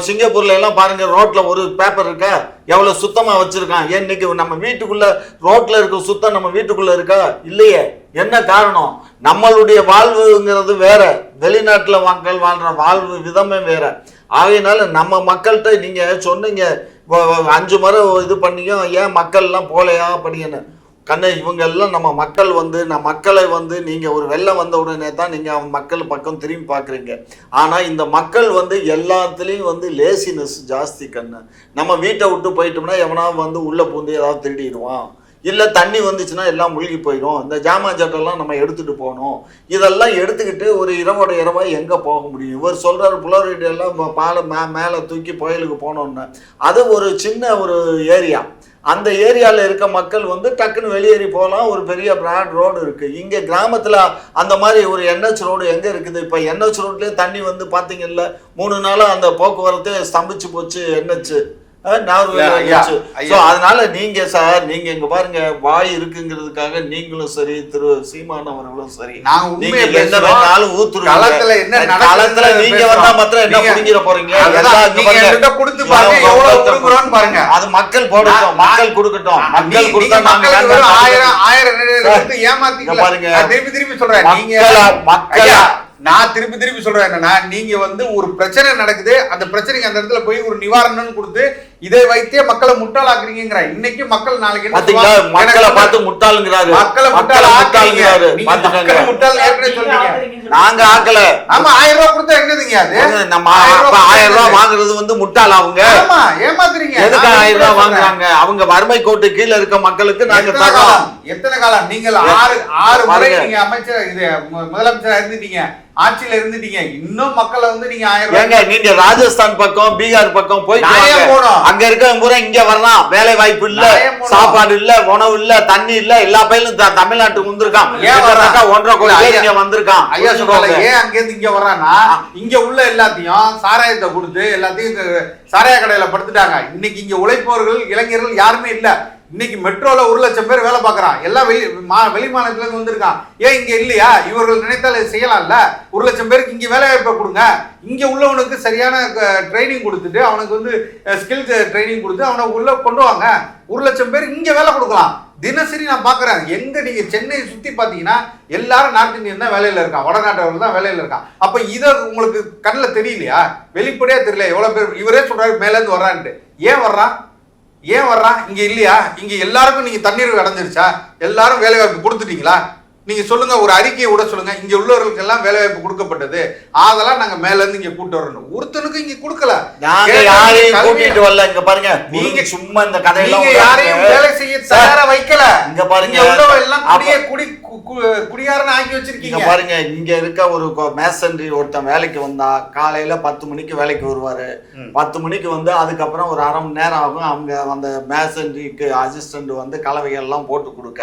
சிங்கப்பூர்ல எல்லாம் பாருங்க, ரோட்ல ஒரு பேப்பர் இருக்கா? எவ்வளவு சுத்தமா வச்சிருக்கான். இன்னைக்கு நம்ம வீட்டுக்குள்ள ரோட்ல இருக்க சுத்தம் நம்ம வீட்டுக்குள்ள இருக்கா? இல்லையே. என்ன காரணம்? நம்மளுடைய வாழ்வுங்கிறது வேற, வெளிநாட்டுல மக்கள் வாழ்ற வாழ்வு விதமே வேற. ஆகையினால நம்ம மக்கள்கிட்ட நீங்க சொன்னீங்க 5 முறை இது பண்ணீங்க, ஏன் மக்கள் எல்லாம் போலையா படிங்கன்னு. இவங்க எல்லாம் நம்ம மக்கள் வந்து மக்களை வந்து நீங்க ஒரு வெள்ளம் வந்த உடனே தான் நீங்க அவங்க மக்கள் பக்கம் திரும்பி பாக்குறீங்க. ஆனா இந்த மக்கள் வந்து எல்லாத்துலயும் வந்து லேசினஸ் ஜாஸ்தி. நம்ம வீட்டை விட்டு போயிட்டோம்னா எவனாவது வந்து உள்ள பூந்து ஏதாவது திருடிடுவான், இல்லை தண்ணி வந்துச்சுன்னா எல்லாம் மூழ்கி போயிடும். இந்த ஜாமான் சட்டெல்லாம் நம்ம எடுத்துகிட்டு போகணும். இதெல்லாம் எடுத்துக்கிட்டு ஒரு இரவோட இரவாக எங்கே போக முடியும்? இவர் சொல்கிறார் புலோரைடு எல்லாம் பாலை மேலே தூக்கி புயலுக்கு போனோன்னு. அது ஒரு சின்ன ஒரு ஏரியா. அந்த ஏரியாவில் இருக்க மக்கள் வந்து டக்குன்னு வெளியேறி போகலாம். ஒரு பெரிய பிராட் ரோடு இருக்குது. இங்கே கிராமத்தில் அந்த மாதிரி ஒரு NH ரோடு எங்கே இருக்குது? இப்போ NH ரோட்லேயே தண்ணி வந்து பார்த்தீங்கல்ல, 3 நாளாக அந்த போக்குவரத்து ஸ்தம்பிச்சு போச்சு. NH அதனால நீங்க சார், நீங்க இங்க பாருங்க, வாய் இருக்குங்கிறதுக்காக நீங்களும் சரி, திரு சீமான் அவர்களும் சரி, நீங்க என்ன வேணாலும் ஊத்துறீங்க. களத்துல நீங்க வந்தா மாத்திரம் என்ன புடிங்கிற போறீங்க? அது மக்கள் போடட்டும், மக்கள் கொடுக்கட்டும். மக்கள் கொடுத்தா பாருங்க, திருப்பி சொல்றேன், மக்கள் நான் திருப்பி சொல்றேன் என்னன்னா, நீங்க வந்து ஒரு பிரச்சனை நடக்குது, அந்த பிரச்சனைக்கு அந்த இடத்துல போய் ஒரு நிவாரணம் கொடுத்து இதை வைத்தே மக்களை முட்டாளாக்குறீங்க. இன்னைக்கு மக்கள் நாளைக்கு மக்களை பார்த்து முட்டாளுங்கிறாரு, மக்களை முட்டாளுங்கிறாரு. நாங்க ஆக்கல. ஆமா, 1000 ரூபாய் கொடுத்தா என்னதுங்க அது? நம்ம 1000 ரூபாய் வாங்குறது வந்து முட்டாள் அவங்க. ஏமாத்துறீங்க. எதுக்கு 1000 ரூபாய் வாங்குறாங்க? அவங்க வறுமை கோட்டு கீழே இருக்க மக்களுக்கு நாங்க தரோம். எத்தனை காலம்? நீங்கள் 6 முறை நீங்க அமைச்சர் இது முதலமைச்சரா இருந்துட்டீங்க, ஆட்சியில இருந்துட்டீங்க. இன்னும் மக்களை வந்து நீங்க 1000 ரூபாய் நீங்க ராஜஸ்தான் பக்கம், பீகார் பக்கம் போய் அங்க இருக்க பூரா இங்க வரலாம். வேலை வாய்ப்பு இல்ல, சாப்பாடு இல்ல, உணவு இல்ல, தண்ணி இல்ல. எல்லா பயிலும் தமிழ்நாட்டுக்கு வந்திருக்கான். 1.5 கோடி பேர் இங்க வந்திருக்கான். ஐயா சொல்றாங்க, ஏன் அங்க இருந்து இங்க வர்றான்னா, இங்க உள்ள எல்லாத்தையும் சாராயத்தை கொடுத்து எல்லாத்தையும் சாராய கடையில படுத்துட்டாங்க. இன்னைக்கு இங்க உழைப்பவர்கள், இளைஞர்கள் யாருமே இல்ல. இன்னைக்கு மெட்ரோல 1 லட்சம் பேர் வேலை பார்க்கறான். எல்லாம் வெளி மாநிலத்துல இருந்து வந்திருக்கான். ஏன் இங்க இல்லையா? இவர்கள் நினைத்தால் செய்யலாம்ல. 1 லட்சம் பேருக்கு இங்க வேலை வாய்ப்பை கொடுங்க. இங்க உள்ளவனுக்கு சரியான ட்ரைனிங் கொடுத்துட்டு, அவனுக்கு வந்து ஸ்கில் ட்ரைனிங் கொடுத்து அவனை உள்ள கொண்டு வாங்க. 1 லட்சம் பேர் இங்க வேலை கொடுக்கலாம். தினசரி நான் பாக்குறேன், எங்க நீங்க சென்னையை சுத்தி பாத்தீங்கன்னா எல்லாரும் நார்த் இந்தியன் தான் வேலையில இருக்கான், வடநாட்டவர்கள் தான் வேலையில இருக்கான். அப்ப இதை உங்களுக்கு கண்ணில் தெரியலையா? வெளிப்படையா தெரியல. எவ்வளவு பேர் இவரே சொல்றாரு மேல இருந்து வர்றான்ட்டு. ஏன் வர்றான்? இங்க இல்லையா? இங்க எல்லாருக்கும் நீங்க தண்ணீர் அடைஞ்சிருச்சா? எல்லாரும் வேலை வாய்ப்பு கொடுத்துட்டீங்களா? நீங்க சொல்லுங்க, ஒரு அறிக்கையை விட சொல்லுங்க, இங்க உள்ளவர்களுக்கு எல்லாம் வேலை வாய்ப்பு கொடுக்கப்பட்டது, அதெல்லாம் நாங்க மேல இருந்து இங்க கூட்டு வரணும். ஒருத்தனுக்கு இங்க கொடுக்கல. கூட்டிட்டு வரல. இங்க பாருங்க, நீங்க சும்மா இந்த கதையெல்லாம் யாரையும் வேலை செய்ய தயாரா வைக்கல. இங்க பாருங்க, எல்லாம் குடியாரன்னு ஆக்கி வச்சிருக்கீங்க. பாருங்க, இங்க இருக்க ஒரு மேசன்ரி ஒருத்தன் வேலைக்கு வந்தா காலையில 10 மணிக்கு வேலைக்கு வருவாரு. 10 மணிக்கு வந்து அதுக்கப்புறம் ஒரு 1/2 மணி நேரம் ஆகும் அவங்க அந்த மேசன்ரிக்கு அசிஸ்டன்ட் வந்து கலவைகள் எல்லாம் போட்டு கொடுக்க.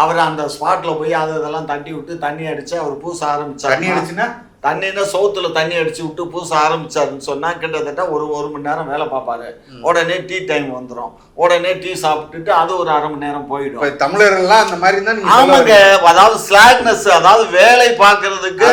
அவர் அந்த ஸ்பாட்ல போய் அதெல்லாம் தட்டி விட்டு தண்ணி அடிச்சு அவர் பூச ஆரம்பிச்சார். தண்ணி அடிச்சுன்னா தண்ணின்னா சோத்துல தண்ணி அடிச்சு விட்டு பூச ஆரம்பிச்சாருன்னு சொன்னா கிட்டத்தட்ட ஒரு மணி நேரம் வேலை பார்ப்பாரு. உடனே டீ டைம் வந்துடும். உடனே டீ சாப்பிட்டுட்டு அது ஒரு 1/2 மணி நேரம் போயிடும். தமிழர்கள்லாம் அந்த மாதிரி தான். ஆமாங்க, அதாவது ஸ்லாக்னஸ், அதாவது வேலை பார்க்கறதுக்கு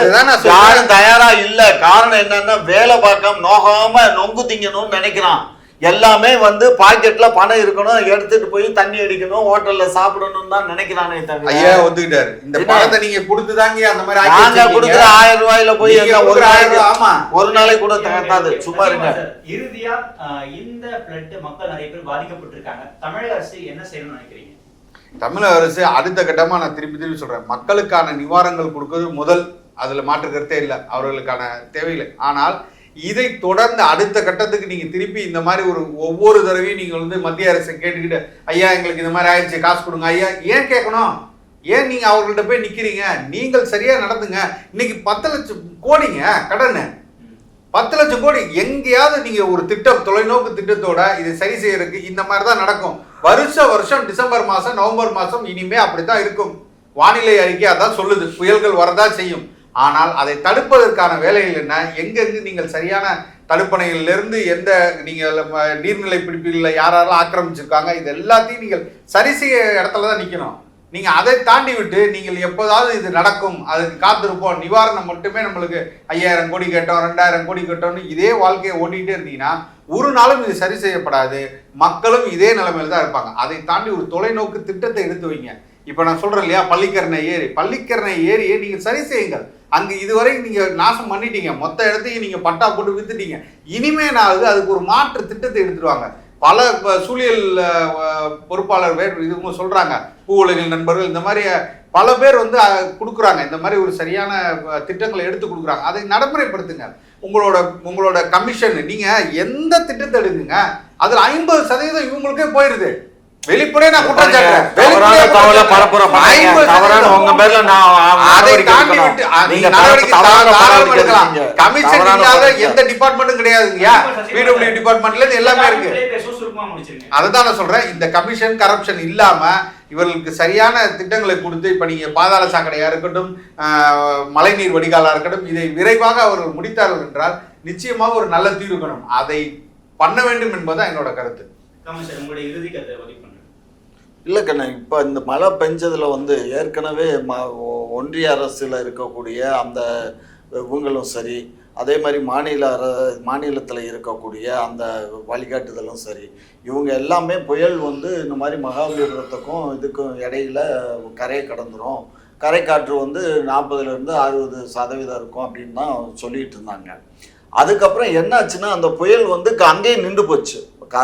யாரும் தயாரா இல்ல. காரணம் என்னன்னா, வேலை பார்க்காம நோகாம நொங்கு திங்கணும்னு நினைக்கிறான். எல்லாமே வந்து பாக்கெட்ல பணம் இருக்கணும், எடுத்துட்டு போய் தண்ணி அடிக்கணும், ஹோட்டல்ல சாப்பிடணும் தான் நினைக்கிறானே தவிர. ஐயா ஒத்துக்கிட்டாரு, இந்த பணத்தை நீங்க கொடுத்துதாங்க அந்த மாதிரி நாங்க கொடுக்குற 1000 ரூபாயில போய் ஒரு நாளைக்கு கூட தகத்தாது. சும்மா இருங்க. இறுதியா இந்த பிளட் மக்கள் நிறைய பேர் பாதிக்கப்பட்டிருக்காங்க. தமிழக அரசு என்ன செய்யணும்னு நினைக்கிறீங்க? தமிழக அரசு அடுத்த கட்டமாக நான் திருப்பி சொல்கிறேன், மக்களுக்கான நிவாரணங்கள் கொடுக்கறது முதல், அதில் மாற்று கருத்தே இல்லை, அவர்களுக்கான தேவையில்லை. ஆனால் இதை தொடர்ந்து அடுத்த கட்டத்துக்கு நீங்கள் திருப்பி இந்த மாதிரி ஒவ்வொரு தடவையும் நீங்கள் வந்து மத்திய அரசை கேட்டுக்கிட்டு ஐயா எங்களுக்கு இந்த மாதிரி ஆயிடுச்சு காசு கொடுங்க ஐயா, ஏன் கேட்கணும்? ஏன் நீங்கள் அவர்கள்ட்ட போய் நிற்கிறீங்க? நீங்கள் சரியாக நடந்துங்க. இன்னைக்கு 10 லட்சம் கோடிங்க கடன், 10 லட்சம் கோடி. எங்கேயாவது நீங்கள் ஒரு திட்டம், தொலைநோக்கு திட்டத்தோட இதை சரி செய்யறதுக்கு இந்த மாதிரி தான் நடக்கும். வருஷம் டிசம்பர் மாதம் நவம்பர் மாதம் இனிமே அப்படித்தான் இருக்கும். வானிலை அறிக்கை அதான் சொல்லுது, புயல்கள் வரதா செய்யும். ஆனால் அதை தடுப்பதற்கான வேலைகள் என்ன? எங்கெங்கு நீங்கள் சரியான தடுப்பணையிலிருந்து எந்த நீங்கள் நீர்நிலை பிடிப்புகளில் யாரெல்லாம் ஆக்கிரமிச்சிருக்காங்க, இது எல்லாத்தையும் நீங்கள் சரி செய்ய இடத்துல தான் நிற்கணும். நீங்கள் அதை தாண்டி விட்டு நீங்கள் எப்போதாவது இது நடக்கும் அதுக்கு காத்திருப்போம், நிவாரணம் மட்டுமே நம்மளுக்கு 5000 கோடி கேட்டோம் 2000 கோடி கேட்டோம்னு இதே வாழ்க்கையை ஓட்டிகிட்டே இருந்தீங்கன்னா ஒரு நாளும் இது சரி செய்யப்படாது. மக்களும் இதே நிலைமையில தான் இருப்பாங்க. அதை தாண்டி ஒரு தொலைநோக்கு திட்டத்தை எடுத்து வைங்க. இப்போ நான் சொல்கிறேன் இல்லையா, பள்ளிக்கரணை ஏரியை நீங்கள் சரி செய்யுங்கள். அங்கே இதுவரை நீங்கள் நாசம் பண்ணிட்டீங்க, மொத்த இடத்தையும் நீங்கள் பட்டா போட்டு வித்துட்டீங்க. இனிமே நான் அதுக்கு ஒரு மாற்று திட்டத்தை எடுத்துருவாங்க. பல சூழியல் பொறுப்பாளர் பேர் இதுவும் சொல்கிறாங்க, பூ உலகில் நண்பர்கள் இந்த மாதிரி பல பேர் வந்து கொடுக்குறாங்க. இந்த மாதிரி ஒரு சரியான திட்டங்களை எடுத்து கொடுக்குறாங்க. அதை நடைமுறைப்படுத்துங்க. உங்களோட கமிஷன் நீங்கள் எந்த திட்டத்தை எடுக்குங்க, அதில் 50% இவங்களுக்கே போயிடுது. வெளிப்படையா நான் குற்றம் சாட்டுறேன். எந்த டிபார்ட்மெண்ட்டும் கிடையாதுங்க, பிடபிள்யூ டிபார்ட்மெண்ட்ல இருந்து எல்லாமே இருக்கு. அதுதான் நான் சொல்றேன், இந்த கமிஷன் கரப்ஷன் இல்லாம இவர்களுக்கு சரியான திட்டங்களை கொடுத்து, இப்ப நீங்க பாதாள சாக்கடையா இருக்கட்டும், மழைநீர் வடிகாலா இருக்கட்டும், இதை விரைவாக அவர்கள் முடித்தார்கள் என்றால் நிச்சயமாக ஒரு நல்ல தீர்வு காணும். அதை பண்ண வேண்டும் என்பதுதான் என்னோட கருத்து. இல்லை கண்ணா, இப்போ இந்த மழை பெஞ்சதில் வந்து ஏற்கனவே ஒன்றிய அரசில் இருக்கக்கூடிய அந்த இவங்களும் சரி, அதே மாதிரி மாநிலத்தில் இருக்கக்கூடிய அந்த வழிகாட்டுதலும் சரி, இவங்க எல்லாமே புயல் வந்து இந்த மாதிரி மகாபலிபுரத்துக்கும் இதுக்கும் இடையில கரையை கடந்துடும், கரை காற்று வந்து 40% 60% இருக்கும் அப்படின்னு தான் சொல்லிட்டு இருந்தாங்க. அதுக்கப்புறம் என்னாச்சுன்னா அந்த புயல் வந்து அங்கேயே நின்று போச்சு.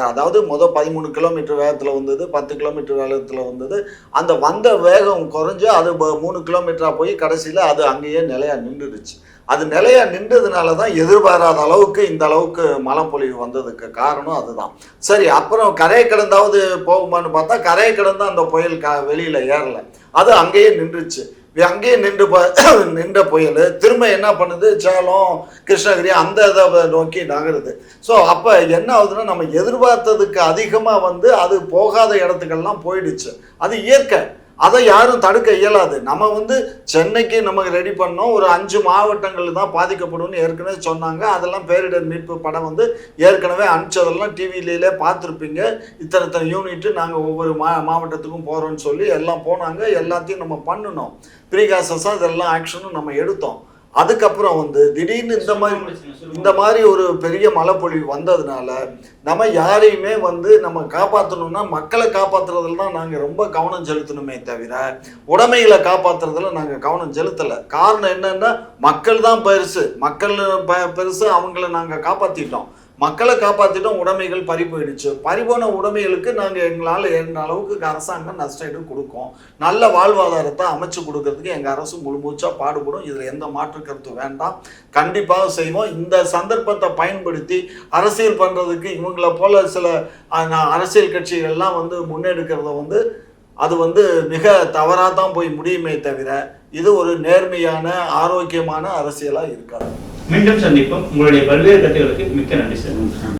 அதாவது 13 கிலோமீட்டர் வேகத்தில் வந்தது, 10 கிலோமீட்டர் வேகத்தில் வந்தது. அந்த வந்த வேகம் குறைஞ்சு அது 3 கிலோமீட்டராக போய் கடைசியில் அது அங்கேயே நிலையாக நின்றுடுச்சு. அது நிலையாக நின்றதுனால தான் எதிர்பாராத அளவுக்கு இந்த அளவுக்கு மழை பொழிவு வந்ததுக்கு காரணம் அதுதான். சரி, அப்புறம் கரையை கடந்தாவது போகுமான்னு பார்த்தா கரையை கடந்து அந்த புயல் வெளியில் ஏறலை, அது அங்கேயே நின்றுச்சு. அங்கேயே நின்ற புயல் திரும்ப என்ன பண்ணுது, சேலம் கிருஷ்ணகிரி அந்த இதை நோக்கி நகருது. ஸோ அப்போ என்ன ஆகுதுன்னா, நம்ம எதிர்பார்த்ததுக்கு அதிகமாக வந்து அது போகாத இடத்துக்கெல்லாம் போயிடுச்சு. அது இயற்கை, அதை யாரும் தடுக்க இயலாது. நம்ம வந்து சென்னைக்கு நமக்கு ரெடி பண்ணோம், ஒரு 5 மாவட்டங்கள் தான் பாதிக்கப்படும்னு ஏற்கனவே சொன்னாங்க. அதெல்லாம் பேரிடர் மீட்பு படம் வந்து ஏற்கனவே அனுப்பிச்சதெல்லாம் டிவியிலே பார்த்துருப்பீங்க. இத்தனை யூனிட்டு நாங்கள் ஒவ்வொரு மாவட்டத்துக்கும் போகிறோன்னு சொல்லி எல்லாம் போனாங்க. எல்லாத்தையும் நம்ம பண்ணினோம், ப்ரீகாசஸாக இதெல்லாம் ஆக்ஷனும் நம்ம எடுத்தோம். அதுக்கப்புறம் வந்து திடீர்னு இந்த மாதிரி ஒரு பெரிய மழைப்பொழிவு வந்ததுனால நம்ம யாரையுமே வந்து நம்ம காப்பாற்றணும்னா மக்களை காப்பாற்றுறதுல தான் நாங்கள் ரொம்ப கவனம் செலுத்தணுமே தவிர உடைமைகளை காப்பாற்றுறதுல நாங்கள் கவனம் செலுத்தலை. காரணம் என்னன்னா, மக்கள் தான் பெருசு, பெருசு, அவங்கள நாங்கள் காப்பாற்றிட்டோம், மக்களை காப்பாற்றிட்டோம், உடைமைகள் பறி போயிடுச்சு. பறிபோன உடைமைகளுக்கு நாங்கள் எங்களால் என்ன அளவுக்கு அரசாங்கம் நஷ்டம் கொடுக்கும், நல்ல வாழ்வாதாரத்தை அமைச்சு கொடுக்கறதுக்கு எங்கள் அரசு முழுமூச்சாக பாடுபடும். இதில் எந்த மாற்று கருத்து வேண்டாம், கண்டிப்பாக செய்வோம். இந்த சந்தர்ப்பத்தை பயன்படுத்தி அரசியல் பண்ணுறதுக்கு இவங்களை போல சில அரசியல் கட்சிகள்லாம் வந்து முன்னெடுக்கிறத வந்து அது வந்து மிக தவறாக தான் போய் முடியுமே தவிர இது ஒரு நேர்மையான ஆரோக்கியமான அரசியலாக இருக்காது. மீண்டும் சந்திப்போம். உங்களுடைய பல்வேறு கருத்துக்களுக்கு மிக்க நன்றி சார்.